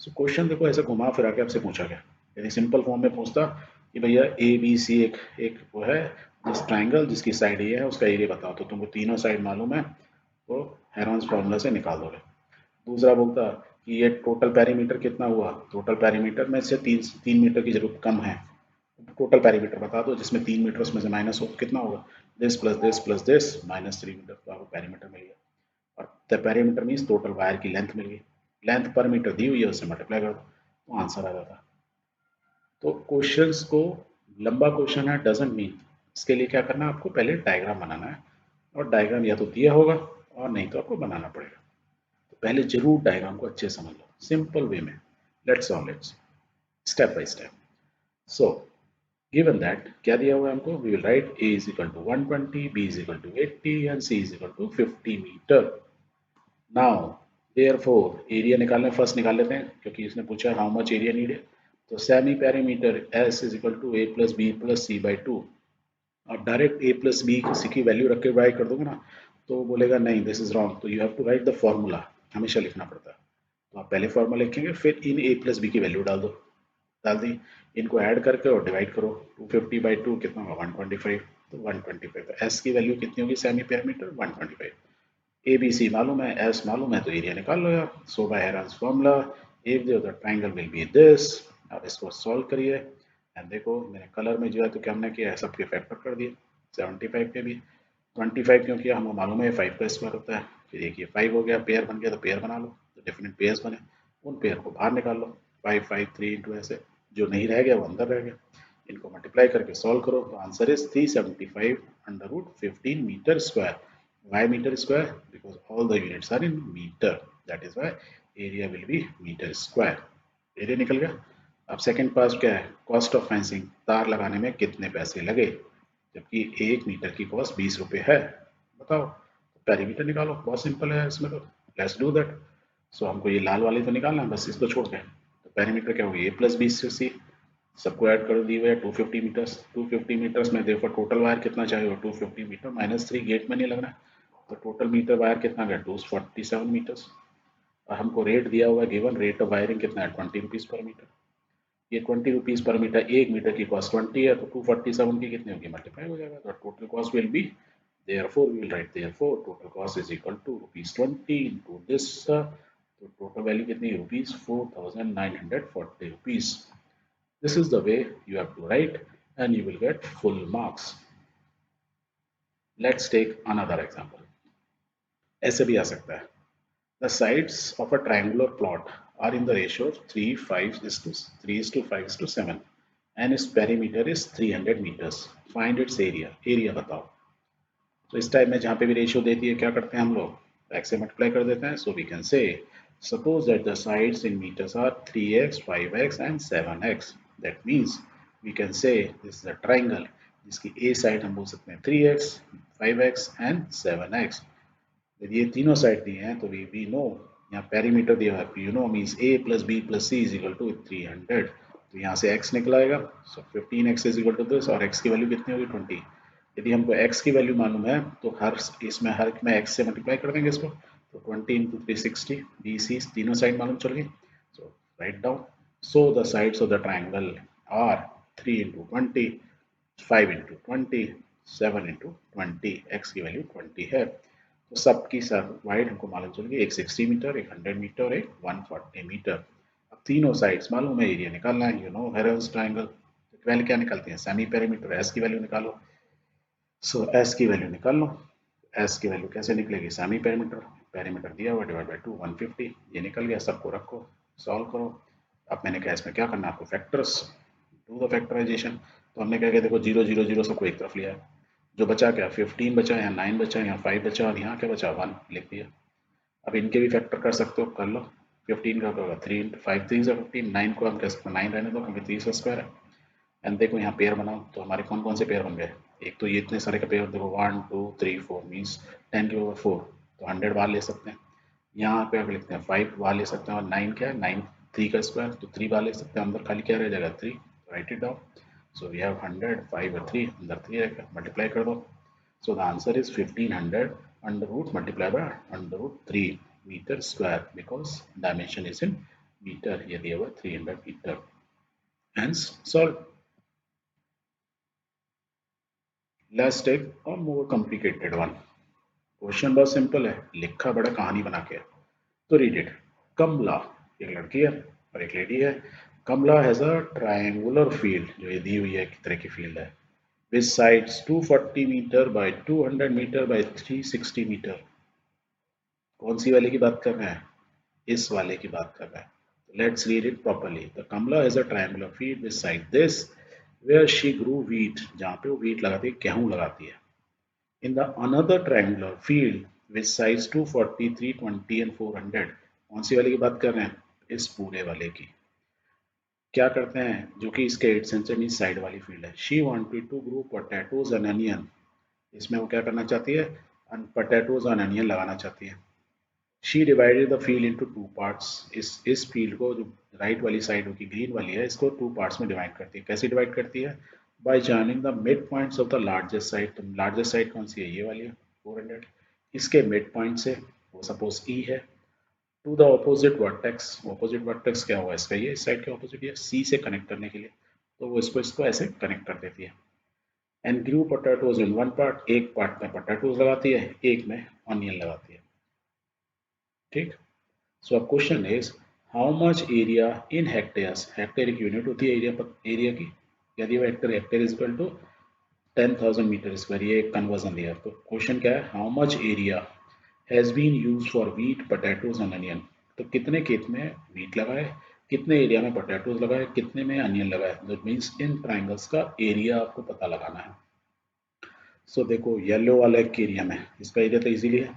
सो क्वेश्चन देखो ऐसे घुमा फिरा के आपसे पूछा गया। यदि सिंपल फॉर्म में पूछता कि भैया ए बी सी एक एक वो है जिस ट्राइंगल जिसकी साइड ये है उसका एरिया बताओ, तो तुमको तीनों साइड मालूम है तो हेरॉन्स फार्मूला से निकाल दोगे। दूसरा बोलता कि ये टोटल पेरीमीटर कितना हुआ, टोटल पेरीमीटर में से 3 3 मीटर की जरूरत कम है, टोटल पेरीमीटर बता दो जिसमें 3 मीटर उसमें से माइनस हो तो कितना होगा, this plus this plus this -3 metre, तो आपको पेरीमीटर मिल गया। और the perimeter means total wire की लेंथ मिल गई, लेंथ पर मीटर दी हुई है उससे मल्टीप्लाई कर दो तो आंसर आ जाता। तो क्वेश्चंस को, लंबा क्वेश्चन है डजंट मीन, इसके लिए क्या करना है, आपको पहले डायग्राम बनाना है और डायग्राम या तो दिया होगा और नहीं तो आपको बनाना पड़ेगा। तो पहले जरूर डायग्राम को अच्छे समझ लो सिंपल वे में। Let's solve it step by step. So given that क्या दिया हुआ है हमको, we will write a is equal to 120, b is equal to 80 and c is equal to 50 metre. Now therefore area निकालना, फर्स्ट निकाल लेते हैं क्योंकि इसने पूछा हाउ मच एरिया नीडेड। तो semi perimeter S is equal to a plus B plus C by 2। आप डायरेक्ट a प्लस बी की वैल्यू रख के डिवाइड कर दोगे ना, तो वो बोलेगा नहीं दिस इज रॉन्ग, तो you have to write the formula, हमेशा लिखना पड़ता है। तो आप पहले फॉर्मूला लिखेंगे, फिर इन a प्लस बी की वैल्यू डाल दो, डाल दी, इनको ऐड करके और डिवाइड करो, 250/2 कितना होगा 125, तो 125, तो एस की वैल्यू कितनी होगी semi perimeter 125। A B C मालूम है, एस मालूम है, तो एरिया निकाल लो यार। So by Heron's formula if the triangle will be this. अब इसको सॉल्व करिए एंड देखो मेरे कलर में जो है तो क्या हमने किया है, सबके फैक्टर कर दिए, 75 के भी 25 क्यों किया, हमको मालूम है 5 का स्क्वायर होता है। फिर एक ये 5 हो गया, पेयर बन गया तो पेयर बना लो, तो डिफरेंट पेयर्स बने, उन पेयर को बाहर निकाल लो, 5 5 3 इंटू ऐसे जो नहीं रह गया वो अंदर रह गया। इनको मल्टीप्लाई करके सॉल्व करो तो answer is 375 under root 15 metre square. Why metre square? Because all the units are in metre, that is why area will be metre square. Area निकल गया। अब सेकंड पार्ट क्या है, कॉस्ट ऑफ फेंसिंग, तार लगाने में कितने पैसे लगे, जबकि 1 मीटर की कॉस्ट 20 रुपये है, बताओ। पेरीमीटर निकालो, बहुत सिंपल है इसमें तो, लेट्स डू दैट। सो हमको ये लाल वाली तो निकालना है, बस इसको छोड़ के। तो पेरीमीटर क्या होगी, ए प्लस बी सी, सबको ऐड कर दिए हुए 250 मीटर्स। 250 मीटर्स में देखो टोटल वायर कितना चाहिए, 250 मीटर माइनस 3, गेट में नहीं लगना, तो टोटल मीटर वायर कितना गया 247 मीटर्स। और हमको रेट दिया हुआ है, गिवन रेट ऑफ वायरिंग कितना है 20 रुपीज़ पर मीटर। ये 20 रुपीज़ पर मीटर, 1 मीटर की कॉस्ट 20 है, तो 247 की कितनी होगी, मल्टीप्लाई हो जाएगा, तो total cost will be, therefore we will write therefore total cost is equal to rupees 20 into this, तो टोटल वैल्यू कितनी, rupees 4940 rupees. This is the way you have to write and you will get full marks. Let's take another example. ऐसे भी आ सकता है, the sides of a triangular plot are in the ratio of 3:5:7 and its perimeter is 300 meters. Find its area. Area बताओ। तो इस टाइप में जहाँ पे भी रेशियो देती है क्या करते हैं हम लोग, x से मल्टीप्लाई कर देते हैं। So we can say suppose that the sides in metres are 3x 5x and 7x, that means we can say this is a triangle जिसकी ए साइड हम बोल सकते हैं 3x 5x एंड 7x। यदि ये तीनों साइड दिए हैं तो वी नो यहाँ पेरीमीटर दिया हुआ है, you know means a plus B plus C is equal to 300, तो यहाँ से x निकल आएगा। So 15x is equal to this, और x की वैल्यू कितनी होगी 20। यदि हमको x की वैल्यू मालूम है तो हर एक में x से मल्टीप्लाई कर देंगे इसको, तो 20 इंटू 360, बी सी तीनों साइड मालूम चल गई। So write down, so the sides of the triangle are 3 into 20, 5 into 20, 7 into 20, x की वैल्यू 20 है। तो सबकी सब वाइड हमको मालूम चल गई, एक 60 मीटर, एक 100 मीटर और एक 140 मीटर। अब तीनों साइड्स मालूम है, एरिया निकालना है, you no Heron's triangle. Value क्या निकालते हैं, सेमी पेरीमीटर, एस की वैल्यू निकालो। सो एस की वैल्यू निकाल लो। एस की वैल्यू कैसे निकलेगी, सेमी पेरीमीटर, पेरीमीटर दिया हुआ डिवाइड बाई 2 150, ये निकल गया। सबको रखो, सॉल्व करो। अब मैंने कहा इसमें क्या करना है आपको, फैक्टर्स, डू द फैक्टराइजेशन। तो हमने क्या किया, देखो 0 0 0 सबको एक तरफ लिया है, जो बचा क्या 15 बचा, यहाँ 9 बचा, यहाँ 5 बचा, और यहाँ क्या बचा 1 लिख दिया। अब इनके भी फैक्टर कर सकते हो, कर लो। 15 का होगा 3 इंटू 5 3 15, 9 को हम कह सकते हैं 9 रहने दो क्योंकि 3 स्क्वायर है। एंड देखो यहाँ पेयर बनाओ, तो हमारे कौन कौन से पेयर बन गए, एक तो ये इतने सारे का पेयर देखो 1 2 3 4 मीन्स 10 के ओवर 4, तो 100 बार ले सकते हैं। यहाँ पे अगर लिखते हैं 5 बार ले सकते हैं, और 9 क्या है 9 3 का स्क्वायर, तो 3 बार ले सकते हैं, अंदर खाली क्या रह जाएगा 3, write it down. So we have 100 5 और 3, अंदर 3 रहेगा, मल्टीप्लाई कर दो। So the answer is 1500 under root multiply by under root 3 metre square, because dimension is in metre, ये दिया हुआ 300 metre. Hence solved. Let's take a more complicated one. Question बहुत सिंपल है, लिखा बड़ा कहानी बना के, तो रीड इट। कमला, एक लड़की है और एक लेडी है। कमला हैज अ ट्रायंगुलर फील्ड, जो ये दी हुई है किस तरह की फील्ड है, with sides 240 metre by 200 metre by 360 metre. कौन सी वाले की बात कर रहे हैं, इस वाले की बात कर रहे हैं। Let's read it properly. The Kamala has a triangular field with side this where she grew wheat, जहाँ पे वो व्हीट लगाती है, गेहूं लगाती है। In the another triangular field with size 240, 320 and 400, कौन सी वाले की बात कर रहे हैं, इस पूरे वाले की। क्या करते हैं, जो कि इसके 8 सेंटीमीटर साइड वाली फील्ड है। She wanted to grow potatoes and onion, इसमें वो क्या करना चाहती है, potatoes and onion लगाना चाहती है। She divided the field into two parts, इस फील्ड को जो राइट वाली साइड होगी ग्रीन वाली है, इसको 2 पार्ट्स में डिवाइड करती है। कैसे डिवाइड करती है, bye joining the mid points of the largest side. तो लार्जेस्ट साइड कौन सी है, ये वाली है 400, इसके मिड पॉइंट से, वो सपोज ई है, to the opposite vertex. Opposite vertex क्या हुआ इसका, ये इस साइड के ऑपोजिट, ये सी से कनेक्ट करने के लिए, तो वो इसको ऐसे कनेक्ट कर देती है। And Guru potatoes in one part, एक पार्ट में पोटैटोज लगाती है, एक में ऑनियन लगाती है। ठीक, सो अब question is how much area in hectares, hectare की यूनिट होती है एरिया की, यदि वो hectare is equal to 10,000 metre square, ये एक कन्वर्जन दिया। तो क्वेश्चन क्या है, how much area has been used for wheat potatoes and onion, तो कितने खेत में व्हीट लगा है, कितने एरिया में पोटैटोज लगाए, कितने में अनियन लगाए, दैट मीन्स इन ट्राइंगल्स का एरिया आपको पता लगाना है। सो देखो येलो वाला एक एरिया में इसका एरिया तो इजीली है,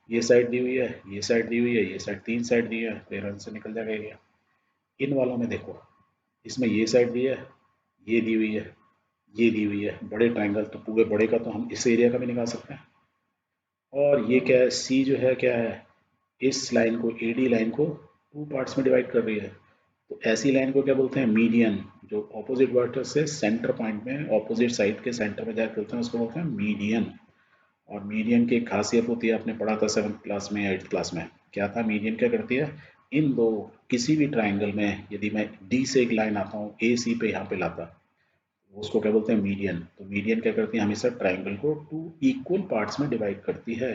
ये साइड दी हुई है, ये साइड दी हुई है, ये साइड, तीन साइड दी है, तो रन से निकल जाएगा एरिया। इन वालों में देखो, इसमें ये साइड दी है, ये दी हुई है, ये दी हुई है, बड़े ट्राइंगल, तो पूरे बड़े का तो हम इस एरिया का भी निकाल सकते हैं। और ये क्या है, सी जो है क्या है, इस लाइन को, एडी लाइन को टू पार्ट्स में डिवाइड कर रही है। तो ऐसी लाइन को क्या बोलते हैं, मीडियन। जो ऑपोजिट वर्टर से सेंटर पॉइंट में, ऑपोजिट साइड के सेंटर में जाकर बोलते हैं, उसको बोलते हैं मीडियन। और मीडियन की एक खासियत होती है, आपने पढ़ा था 7th क्लास में, 8th क्लास में, क्या था मीडियन क्या करती है, इन दो, किसी भी ट्राइंगल में यदि मैं डी से एक लाइन आता हूँ ए सी पे यहाँ पे लाता, उसको क्या बोलते हैं, मीडियन। तो मीडियन क्या करती है, हमेशा ट्राइंगल को टू इक्वल पार्ट्स में डिवाइड करती है।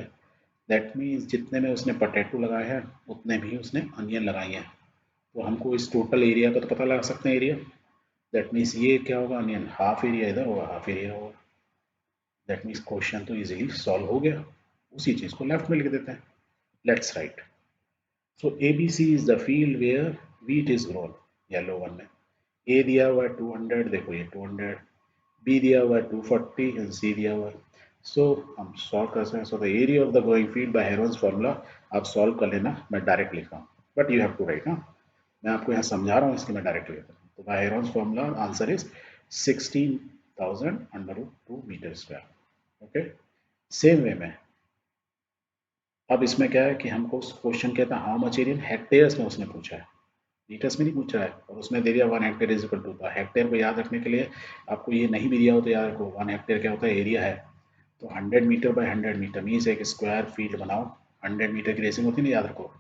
दैट मीन्स जितने में उसने पोटैटो लगाए हैं उतने भी उसने अनियन लगाई हैं। तो हमको इस टोटल एरिया का तो पता लगा सकते हैं एरिया। दैट मीन्स ये क्या होगा, अनियन हाफ एरिया इधर होगा, हाफ एरिया होगा। दैट मीन्स क्वेश्चन तो इजीली सॉल्व हो गया। उसी चीज को लेफ्ट में लिख देते हैं। Let's write. So ABC is the field where wheat is grown, yellow one में। ए दिया हुआ है 200, देखो ये 200, बी दिया हुआ है 240 एंड सी दिया हुआ है। सो हम सॉल्व कर सकते हैं। So the area of the growing field by Heron's formula, आप सॉल्व कर लेना, मैं डायरेक्ट लिख रहा हूँ, but you have to write ना, मैं आपको यहाँ समझा रहा हूँ इसलिए मैं डायरेक्ट लिख रहा हूँ। तो by Heron's formula answer is 16,000 under root 2 metre square. Okay, same way में अब इसमें क्या है कि हमको क्वेश्चन कहता है हाउ मच एरिया हेक्टेयर्स में उसने पूछा है, मीटर्स में नहीं पूछा है। और उसने दे दिया 1 hectare is equal to, hectare को याद रखने के लिए आपको ये नहीं भी दिया हो तो याद रखो 1 हेक्टेयर क्या होता है, एरिया है। तो 100 मीटर बाय 100 मीटर मीन्स एक स्क्वायर फील्ड बनाओ। 100 मीटर की रेसिंग होती है ना, याद रखो।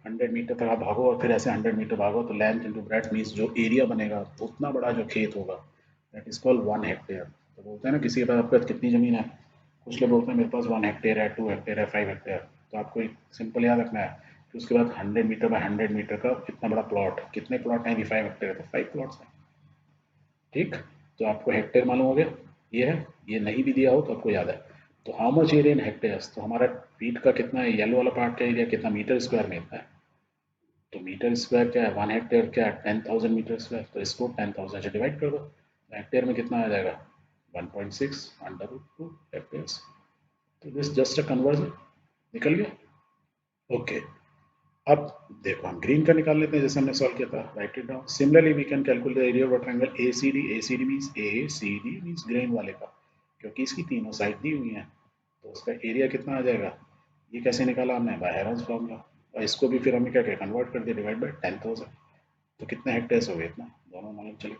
100 मीटर तक आप भागो और फिर ऐसे 100 मीटर भागो, तो लेंथ इंटू ब्रेड्थ मीन्स जो एरिया बनेगा उतना बड़ा जो खेत होगा, दैट इज कॉल्ड 1 हेक्टेयर। तो बोलते हैं ना किसी के पास आपके पास कितनी जमीन है, कुछ लोग बोलते हैं मेरे पास 1 हेक्टेयर है, 2 हेक्टेयर है, 5 हेक्टेयर। तो आपको एक सिंपल याद रखना है कि उसके बाद 100 मीटर बाय 100 मीटर का कितना बड़ा प्लॉट, कितने प्लॉट हैं, 5 हेक्टेयर है तो 5 प्लॉट्स हैं। ठीक, तो आपको हेक्टेयर मालूम हो गया, ये है। ये नहीं भी दिया हो तो आपको याद है। तो how much area in hectares, तो हमारा फीट का कितना है, येलो वाला पार्ट का एरिया कितना, मीटर स्क्वायर में इतना है। तो मीटर स्क्वायर क्या है, 1 हेक्टेयर क्या है, 10,000 मीटर स्क्वायर। तो इसको 10,000 से डिवाइड कर दो, तो हेक्टेयर में कितना आ जाएगा, 1.6 अंडर रूट 2 हेक्टेयर्स। तो दिस जस्ट अ कन्वर्जन, निकल गया। ओके, अब देखो हम ग्रीन का निकाल लेते हैं जैसे हमने सॉल्व किया था, write it down. Similarly we can calculate the area of a triangle ACD। ACD means ACD means green वाले का, क्योंकि इसकी तीनों साइड दी हुई हैं, तो उसका एरिया कितना आ जाएगा। ये कैसे निकाला हमने, बाय हेरोन्स फॉर्मूला। और इसको भी फिर हमने क्या किया, कन्वर्ट कर दिया, डिवाइड बाय 10,000। तो कितने हेक्टेयर्स हो गए, इतना, दोनों मालूम चले।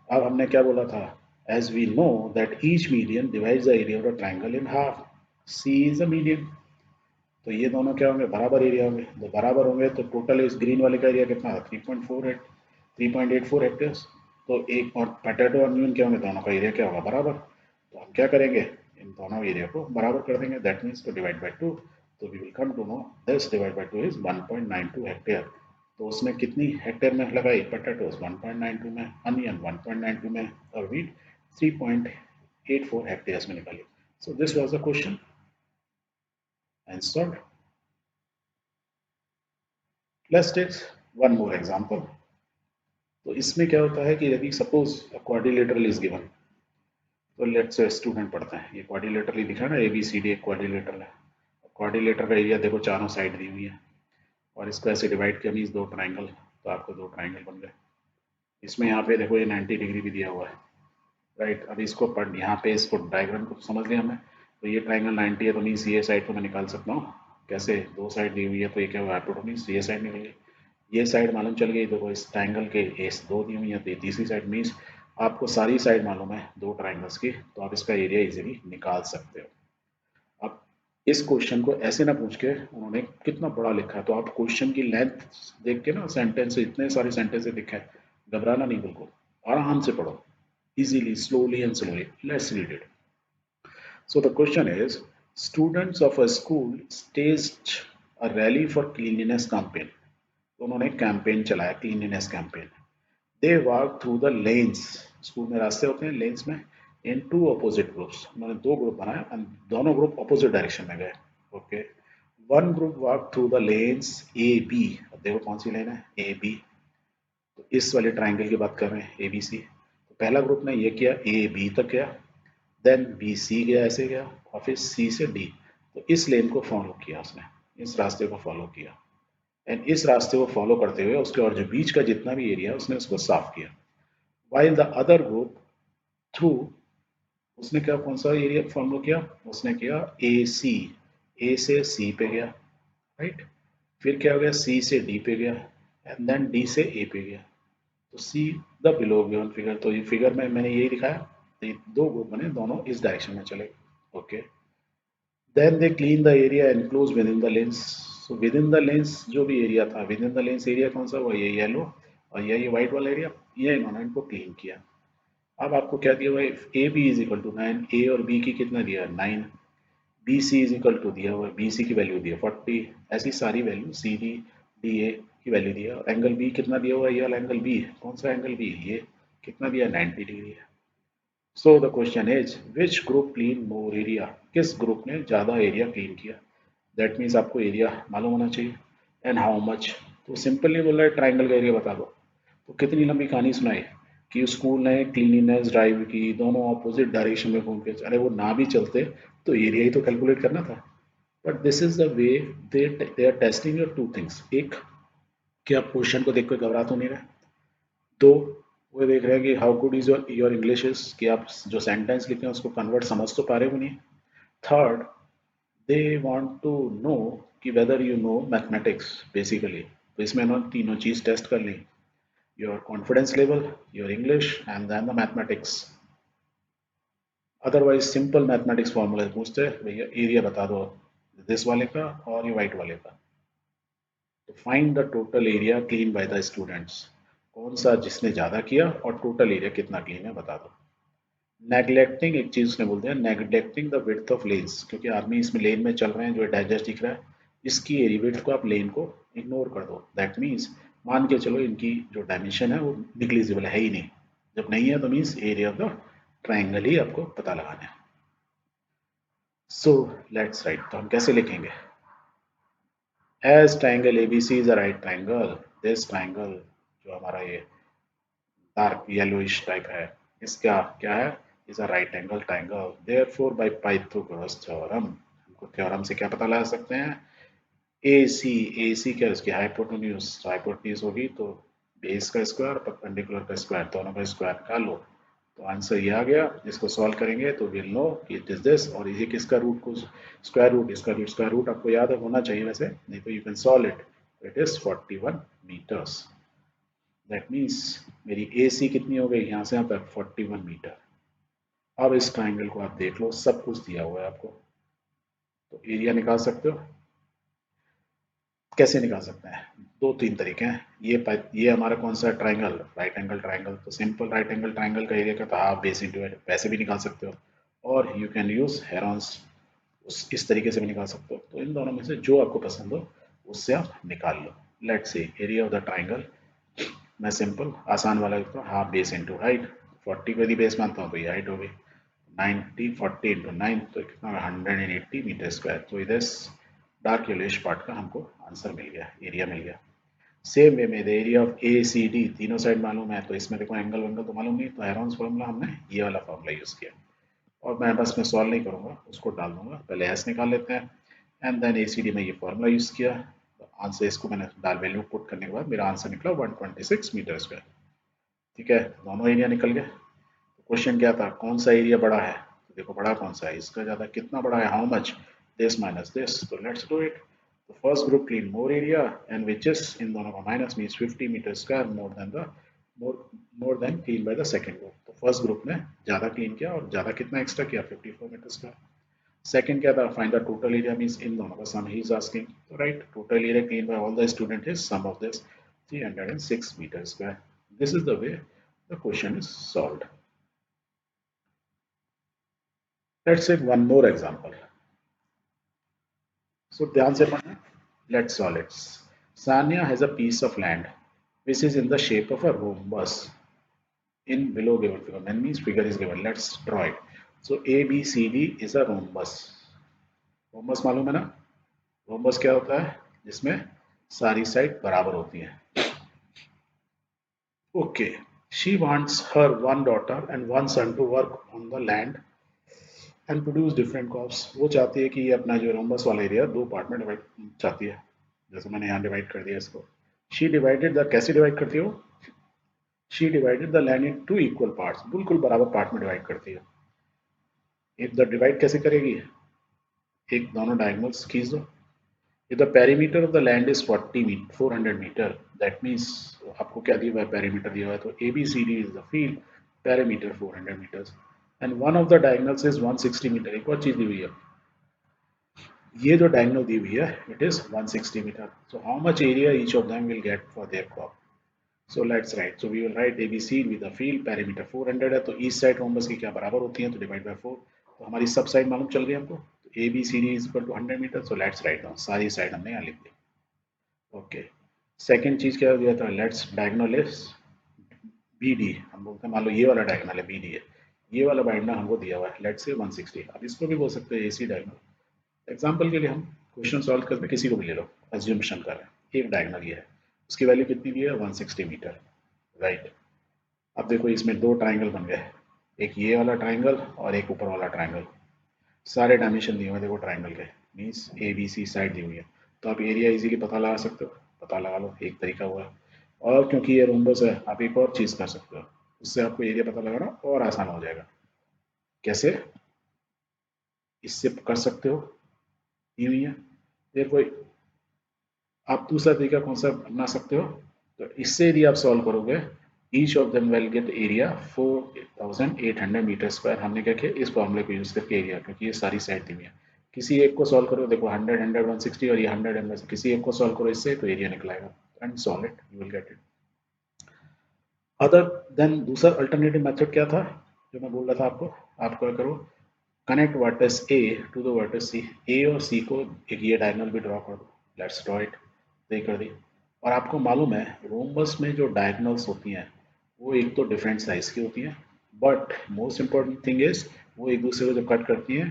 अब हमने क्या बोला था, as we know that each median divides the area of the triangle in half, C is a median. तो ये दोनों क्या होंगे, बराबर एरिया होंगे। तो बराबर होंगे तो टोटल इस ग्रीन वाले का एरिया कितना है, 3.84 हेक्टेयर्स। तो एक और पोटैटो और न्यून क्या होंगे, दोनों का एरिया क्या होगा, बराबर। तो हम क्या करेंगे, इन दोनों एरिया को बराबर कर देंगे, that means to divide by 2। तो we will come to know this divide by 2 is 1.92 hectare. तो उसने कितनी हेक्टेयर में लगाई, पोटैटोज 1.92 में, अनियन 1.92 में, और वीट 3.84 हेक्टेयर्स में निकाली। So this was the question answered. Let's take one more example. तो इसमें क्या होता है कि यदि सपोज क्वाड्रिलेटरल इज गिवन, तो लेट्स स्टूडेंट पढ़ते हैं, ये क्वाड्रिलेटरल लिखा है ना, ABCD एक क्वाड्रिलेटरल है। क्वाड्रिलेटर का एरिया देखो, चारों साइड दी हुई है, और इसको ऐसे डिवाइड किया मीन्स दो ट्राइंगल, तो आपको दो ट्राइंगल बन गए। इसमें यहाँ पे देखो ये 90 डिग्री भी दिया हुआ है, राइट। अब इसको पढ़, यहाँ पे इसको डायग्राम को समझ लिया हमने। तो ये ट्राइंगल 90 है, तो मीन्स ये साइड को मैं निकाल सकता हूँ कैसे, दो साइड दी हुई है, तो ये क्या हुआ, मीन्स ये साइड निकल गई, ये साइड मालूम चल गई। देखो इस ट्राइंगल के एस दो दी हुई है, तो ये तीसरी साइड मीन्स आपको सारी साइड मालूम है दो ट्राइंगल्स की, तो आप इसका एरिया इजीली निकाल सकते हो। अब इस क्वेश्चन को ऐसे ना पूछ के उन्होंने कितना बड़ा लिखा है, तो आप क्वेश्चन की लेंथ देख के ना, सेंटेंस इतने सारे सेंटेंस लिखे हैं, घबराना नहीं, बिल्कुल आराम से पढ़ो, easily, slowly and slowly. Let's read it. So the question is, students of a school staged a rally for cleanliness campaign. तो उन्होंने कैंपेन चलाया, cleanliness campaign. They walk through the lens, school में रास्ते होते हैं लेन्स में, इन टू अपोजिट ग्रुप्स, उन्होंने दो ग्रुप बनाए और दोनों ग्रुप अपोजिट डायरेक्शन में गए। Okay, one group walk through the lens A B, अब देखो कौन सी लेन है, A B, तो इस वाले ट्राइंगल की बात कर रहे हैं, ए बी सी। तो पहला ग्रुप ने ये किया, ए बी तक गया, देन बी सी गया, ऐसे गया, और फिर सी से डी। तो इस लेन को फॉलो किया उसने, इस रास्ते को फॉलो किया, एंड इस रास्ते को फॉलो करते हुए उसके और जो बीच का जितना भी एरिया उसने उसको साफ किया। While the other group through, उसने क्या, कौन सा एरिया फॉलो किया, उसने किया ए सी, ए से सी पे गया, राइट। फिर क्या हो गया, सी से डी पे गया, एंड देन डी से ए पे गया। तो see the below given figure, तो ये फिगर में मैंने यही दिखाया। तो ये दो ग्रुप बने, दोनों इस डायरेक्शन में चले, okay. Then they clean the area enclose within the lanes. So within the lanes जो भी एरिया था, within the lanes area कौन सा, वो ये येलो और ये व्हाइट वाला एरिया, ये इन्होंने इनको क्लीन किया। अब आपको क्या दिया हुआ है, A B is equal to 9, A और बी की कितना दिया है 9, B C is equal to दिया हुआ है, बी सी की वैल्यू दी है 40, ऐसी सारी value C D D A की वैल्यू दी है। और एंगल बी कितना दिया हुआ है, ये वाला एंगल बी, कौन सा एंगल बी, ये कितना दिया है 90 डिग्री है। So the question is which group clean more area, किस ग्रुप ने ज़्यादा एरिया क्लीन किया। दैट मीन्स आपको एरिया मालूम होना चाहिए, एंड हाउ मच। तो सिंपली बोल रहा है ट्राइंगल का एरिया बता दो। तो कितनी लंबी कहानी सुनाई कि स्कूल ने क्लीनिनेस ड्राइव की, दोनों ऑपोजिट डायरेक्शन में घूम के, अरे वो ना भी चलते तो एरिया ही तो कैलकुलेट करना था। But this is the way they are testing your two things. एक, कि आप क्वेश्चन को देख कर घबरा तो नहीं रहे। दो, वो देख रहे हैं कि how good is your English is, कि आप जो सेंटेंस लिखे हैं उसको कन्वर्ट समझ तो पा रहे हो नहीं। Third, they want to know कि whether you know mathematics basically. तो इसमें इन्होंने तीनों चीज टेस्ट कर ली, your confidence level, your English, and then the mathematics. Otherwise simple mathematics formula पूछते भैया एरिया बता दो दिस वाले का और ये वाइट वाले का। तो find the total area clean by the students, कौन सा जिसने ज़्यादा किया और टोटल एरिया कितना क्लीन है बता दो। नेग्लेक्टिंग, एक चीज़ उसने बोलते हैं, neglecting the width of lens, क्योंकि आदमी इसमें लेन में चल रहे हैं, जो डाइजेस्ट दिख रहा है, इसकी एरिया विड्थ को आप लेन को इग्नोर कर दो। दैट मीन्स मान के चलो इनकी जो डायमेंशन है वो निग्लिजिबल है ही नहीं। जब नहीं है तो means area of the triangle ही आपको पता लगाना है। सो लेट्स राइट, तो हम कैसे लिखेंगे, as triangle A B C is a right triangle, this triangle, जो हमारा ये डार्क येलोइश टाइप है, इसका क्या है, is a right angle triangle, therefore by Pythagoras theorem, हमको थ्योरम से क्या पता लगा सकते हैं, ए सी, ए सी क्या है, उसकी हाइपोटेन्यूज, हाइपोटेन्यूज होगी तो बेस का स्क्वायर परपेंडिकुलर का स्क्वायर, दोनों का स्क्वायर निकाल लो। तो आंसर ये आ गया। इसको सॉल्व करेंगे तो विल नो कि इट इज दिस, और ये किसका रूट को स्क्वायर रूट, इसका रूट, स्क्वायर रूट आपको याद है होना चाहिए वैसे, नहीं तो you can solve it. It is 41 metres. That means मेरी ए सी कितनी हो गई, यहाँ से यहाँ तक 41 मीटर। अब इस ट्राइंगल को आप देख लो, सब कुछ दिया हुआ है आपको, तो एरिया निकाल सकते हो। कैसे निकाल सकते हैं, दो तीन तरीके हैं। ये हमारा कौन सा ट्राइंगल, राइट एंगल ट्राइंगल, तो सिंपल राइट एंगल ट्राइंगल का एरिया का तो हाफ बेस इंटू इट, वैसे भी निकाल सकते हो, और यू कैन यूज हेरॉन्स, उस इस तरीके से भी निकाल सकते हो। तो इन दोनों में से जो आपको पसंद हो उससे आप निकाल लो। Let's see area of the triangle, मैं सिंपल आसान वाला लिखता हूँ, हाफ बेस इंटू हाइट, 40 को यदि बेस मानता हूँ तो ये हाइट हो गई, 90, 40 इंटू 9 तो कितना, 180 मीटर स्क्वायर। तो इधर डार्क येलोइश पार्ट का हमको आंसर मिल गया, एरिया मिल गया। सेम वे में the area of A C D, तीनों साइड मालूम है, तो इसमें देखो एंगल वेंगल तो मालूम नहीं, तो हेरॉन्स फॉर्मूला हमने ये वाला फॉर्मूला यूज किया। और मैं बस में सॉल्व नहीं करूंगा, उसको डाल दूंगा, पहले एस निकाल लेते हैं, and then A C D में ये फॉर्मूला यूज किया। आंसर इसको मैंने डाल वैल्यू पुट करने के बाद मेरा आंसर निकला 126 मीटर स्क्वायर। ठीक है, दोनों एरिया निकल गए। क्वेश्चन क्या था, कौन सा एरिया बड़ा है, तो देखो बड़ा कौन सा है, इसका ज्यादा, कितना बड़ा है, how much, this minus this, तो लेट्स डू इट। तो first group clean more area, and which is in दोनों का minus means 50 metre square more than the more more than clean by the second group. तो फर्स्ट ग्रुप ने ज्यादा क्लीन किया, और ज्यादा कितना एक्स्ट्रा किया, 54 मीटर स्क्वायर। सेकंड क्या था, find the total area means इन दोनों का सम ही इज आस्किंग, तो right, total area clean by all the student is sum of this 306 metre square. This is the way the question is solved. Let's take one more example. So ध्यान से पढ़ना. Let's solve it. Sanya has a piece of land which is in the shape of a rhombus in below given figure. That means figure is given. Let's draw it. So A B C D is a rhombus. Rhombus मालूम है ना? Rhombus क्या होता है? जिसमें सारी साइड बराबर होती है. Okay, she wants her one daughter and one son to work on the land and produce different crops. वो चाहती है कि ये अपना जो रोम्बस वाला एरिया दो पार्ट में डिवाइड चाहती है, जैसे मैंने यहाँ डिवाइड कर दिया इसको. शी डिवाइडेड द, कैसे डिवाइड करती हो? She divided the land into equal parts, बिल्कुल बराबर पार्ट में डिवाइड करती है. इफ द डिवाइड कैसे करेगी? एक दोनों डायगोनल्स खींच दो. If the perimeter of the land is 400 meter, that means आपको क्या दिया हुआ है? पेरीमीटर दिया हुआ है, तो ABCD is the field, perimeter 400 meters, and one of the diagonals is 160 meter. एक और चीज दी हुई है, ये जो डायगोनल दी हुई है it is 160 meter. So how much area each of them will get for their crop? So let's write. So we will write ABC with the field, perimeter 400 है, तो ईस्ट साइड रोम्बस की क्या बराबर होती है? तो डिवाइड बाय 4. तो हमारी सब साइड मालूम चल गई हमको. तो ABCD is equal to 100 meter. So let's write down, सारी साइड हमने यहाँ लिख दी. ओके, सेकेंड चीज क्या दिया था? Let's diagonal is BD. हम बोलते हैं मान लो ये वाला डायगोनल है BD है, ये वाला डायगोनल हमको दिया हुआ है लेट्स से 160. अब इसको भी बोल सकते हैं AC डायगोनल. एग्जांपल के लिए हम क्वेश्चन सॉल्व करते हैं, किसी को भी ले लो, अज्यूमशन कर रहे हैं एक डायगोनल ये है, उसकी वैल्यू कितनी दी है? 160 मीटर, राइट. अब देखो इसमें दो ट्राइंगल बन गए, एक ये वाला ट्राइंगल और एक ऊपर वाला ट्राइंगल. सारे डायमेंशन दिए हुए हैं देखो ट्राइंगल के, मीन्स ABC साइड दी हुई है. तो आप एरिया इजीली पता लगा सकते हो, पता लगा लो, एक तरीका हुआ. और क्योंकि ये रोम्बस है, आप एक और चीज कर सकते हो, उससे आपको एरिया पता लगाना और आसान हो जाएगा. कैसे? इससे कर सकते हो, दी हुई है. देखो आप दूसरा तरीका कौन सा अपना सकते हो? तो इससे यदि आप सॉल्व करोगे, each of them will get area 4800 metre square. हमने क्या किया? इस फॉर्मूले को यूज करके एरिया, क्योंकि ये सारी साइड दी हुई है. किसी एक को सॉल्व करो, देखो 100 100 160 और ये 100 100, किसी एक को सॉल्व करो इससे तो एरिया निकलाएगा and solve it, you will get it. Other than दूसरा अल्टरनेटिव मेथड क्या था जो मैं बोल रहा था आपको? आप क्या करो, connect vertex A to the vertex C. A और C को एक ये डायगोनल भी ड्रॉ कर दो. Let's draw it. ये कर दी. और आपको मालूम है रोम्बस में जो डायगोनल्स होती हैं वो एक तो डिफरेंट साइज की होती हैं, but most important thing is वो एक दूसरे को जब कट करती हैं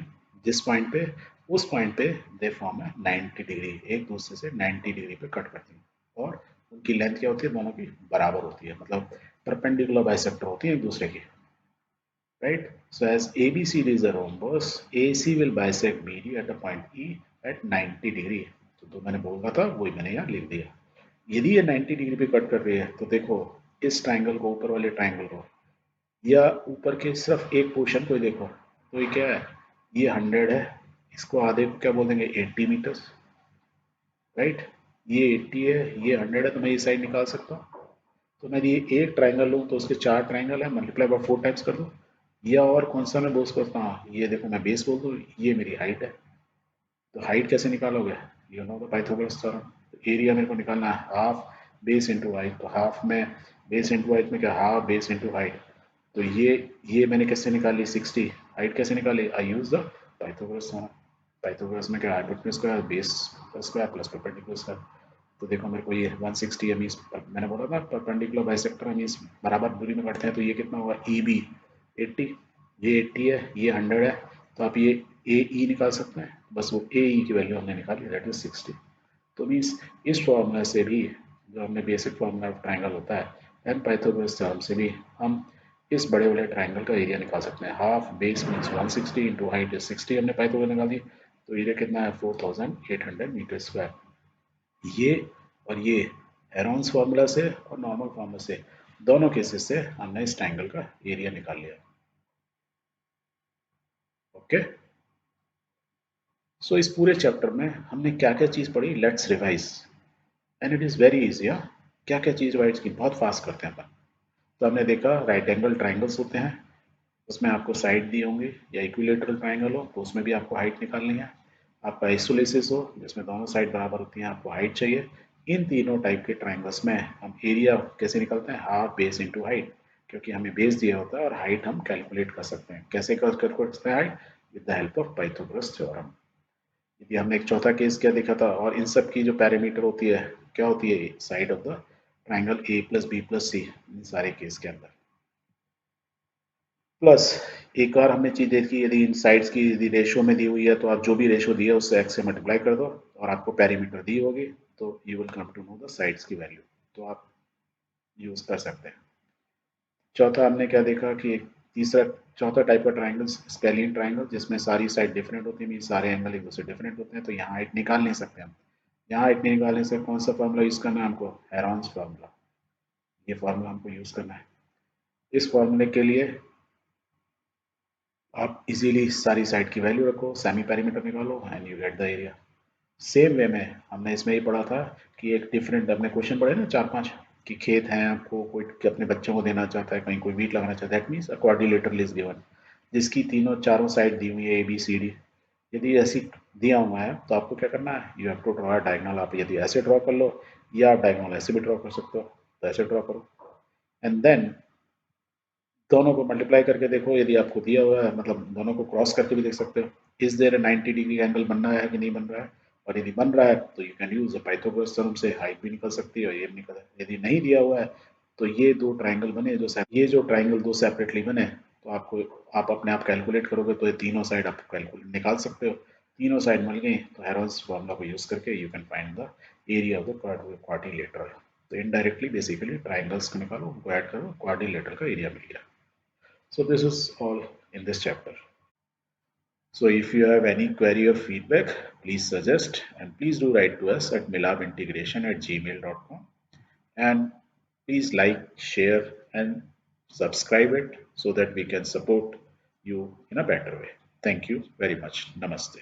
जिस पॉइंट पे, उस पॉइंट पे दे फॉर्म है 90 डिग्री, एक दूसरे से 90 डिग्री पे कट करती हैं. और उनकी लेंथ क्या होती है? दोनों की बराबर होती है, मतलब परपेंडिकुलर बाइसेक्टर होती है एक दूसरे की, right? So as ABCD is a rhombus, AC will bisect BD at a point E at 90 degree. तो मैंने बोला था वही मैंने यहाँ लिख दिया. यदि ये 90 डिग्री पे कट कर रही है तो देखो इस ट्राइंगल को, ऊपर वाले ट्राइंगल को, या ऊपर के सिर्फ एक पोर्शन को ही देखो, तो ये क्या है? ये 100 है, इसको आधे को क्या बोल देंगे? 80 मीटर्स, राइट. ये 80 है, ये 100 है, तो मैं ये साइड निकाल सकता हूँ. तो मैं ये एक ट्राइंगल लूँ तो उसके चार ट्राइंगल है, मल्टीप्लाई बाय 4 टाइम्स कर दूँ. या और कौन सा मैं बोल करता हूँ? ये देखो मैं बेस बोल दूँ, ये मेरी हाइट है. तो हाइट कैसे निकालोगे? You know the Pythagoras theorem. Area मेरे को निकालना है हाफ बेस इंटू हाइट. तो हाफ में बेस इंटू हाइट में क्या? Half base into height. तो ये मैंने कैसे निकाली? 60. हाइट कैसे निकाली? I use the Pythagoras theorem. Pythagoras में क्या? Hypotenuse square base square plus perpendicular square. तो देखो मेरे को ये 160 है, मीन्स मैंने बोला था परपेंडिकुलर बाइसेक्टर मीन्स बराबर दूरी में कटते हैं, तो ये कितना होगा? EB 80. ये 80 है, ये 100 है, तो आप ये AE निकाल सकते हैं. बस वो AE की वैल्यू हमने निकाली, दैट इज 60. तो मीन्स इस फॉर्मूला से भी, जो हमने बेसिक फॉर्मूला ऑफ ट्राइंगल होता है, एंड पाइथागोरस थ्योरम से भी हम इस बड़े बड़े ट्राइंगल का एरिया निकाल सकते हैं. Half base means 160 into height is 60, हमने पाइथागोरस निकाल दी. तो एरिया कितना है? 4800 मीटर स्क्वायर. ये और ये हेरोन्स फार्मूला से और नॉर्मल फार्मूला से, दोनों केसेस से हमने इस ट्रायंगल का एरिया निकाल लिया. ओके. सो इस पूरे चैप्टर में हमने क्या क्या चीज पढ़ी? Let's revise, and it is very easy. क्या क्या चीज रिवाइज की? बहुत फास्ट करते हैं अपन. तो हमने देखा राइट एंगल ट्राइंगल्स होते हैं, उसमें आपको साइड दी होंगी, या इक्विलेटरल ट्राइंगल हो तो उसमें भी आपको हाइट निकालनी है. आपका आइसोलेसिस हो जिसमें दोनों साइड बराबर होती हैं, आपको हाइट चाहिए. इन तीनों टाइप के ट्राइंगल्स में हम एरिया कैसे निकालते हैं? हाफ बेस इंटू हाइट, क्योंकि हमें बेस दिया होता है और हाइट हम कैलकुलेट कर सकते हैं. कैसे कर सकते हैं height? With the help of Pythagoras theorem. यदि हमने एक चौथा केस क्या देखा था, और इन सब की जो पैरामीटर होती है क्या होती है? Side of the triangle A plus B plus C, इन सारे केस के अंदर. प्लस एक और हमने चीज देखी, यदि इन साइड्स की यदि रेशो में दी हुई है तो आप जो भी रेशो दी है उससे x से मल्टीप्लाई कर दो और आपको पेरीमीटर दी होगी, तो you will come to know the sides की वैल्यू. तो आप यूज कर सकते हैं. चौथा हमने क्या देखा कि तीसरा चौथा टाइप का ट्राइंगल स्केलियन ट्राइंगल, जिसमें सारी साइड डिफरेंट होती है, सारे एंगल एक दूसरे डिफरेंट होते हैं, तो यहाँ हाइट निकाल नहीं सकते हम। यहाँ हाइट नहीं निकालने से कौन सा फॉर्मूला यूज करना है हमको, हेरॉन्स फॉर्मूला। ये फॉर्मूला हमको यूज करना है। इस फॉर्मूले के लिए आप इजीली सारी साइड की वैल्यू रखो, सेमी पेरीमीटर निकालो and you get the area. Same way में हमने इसमें ही पढ़ा था कि एक डिफरेंट, अपने क्वेश्चन पढ़े ना चार पांच, कि खेत हैं आपको, कोई अपने बच्चों को देना चाहता है, कहीं कोई वीट लगाना चाहता है, that means a quadrilateral is given, जिसकी तीनों चारों साइड दी हुई है, ए बी सी डी। यदि ऐसी दिया हुआ है तो आपको क्या करना है, you have to draw diagonal. आप यदि ऐसे ड्रॉ कर लो या आप डायगोनल ऐसे भी ड्रॉ कर सकते हो, तो ऐसे ड्रॉ करो एंड देन दोनों को मल्टीप्लाई करके देखो, यदि आपको दिया हुआ है, मतलब दोनों को क्रॉस करके भी देख सकते हो, इज देयर 90 डिग्री एंगल बन रहा है कि नहीं बन रहा है। और यदि बन रहा है तो you can use Pythagoras theorem से हाइट भी निकल सकती है और ये भी निकल है। यदि नहीं दिया हुआ है तो ये दो ट्राइंगल बने, ये जो ट्राइंगल दो सेपरेटली बने, तो आपको आप अपने आप कैलकुलेट करोगे तो ये तीनों साइड आप कैलकुलेट निकाल सकते हो। तीनों साइड मिल गई तो हेरोन्स फॉर्मूला को यूज करके you can find the area of the quadrilateral. तो इनडायरेक्टली बेसिकली ट्राइंगल्स को निकालो, उनको ऐड करो, क्वाड्रिलेटरल का एरिया मिल गया। So this is all in this chapter. So if you have any query or feedback, please suggest and please do write to us at milabintegration@gmail.com, and please like, share and subscribe it so that we can support you in a better way. Thank you very much. Namaste.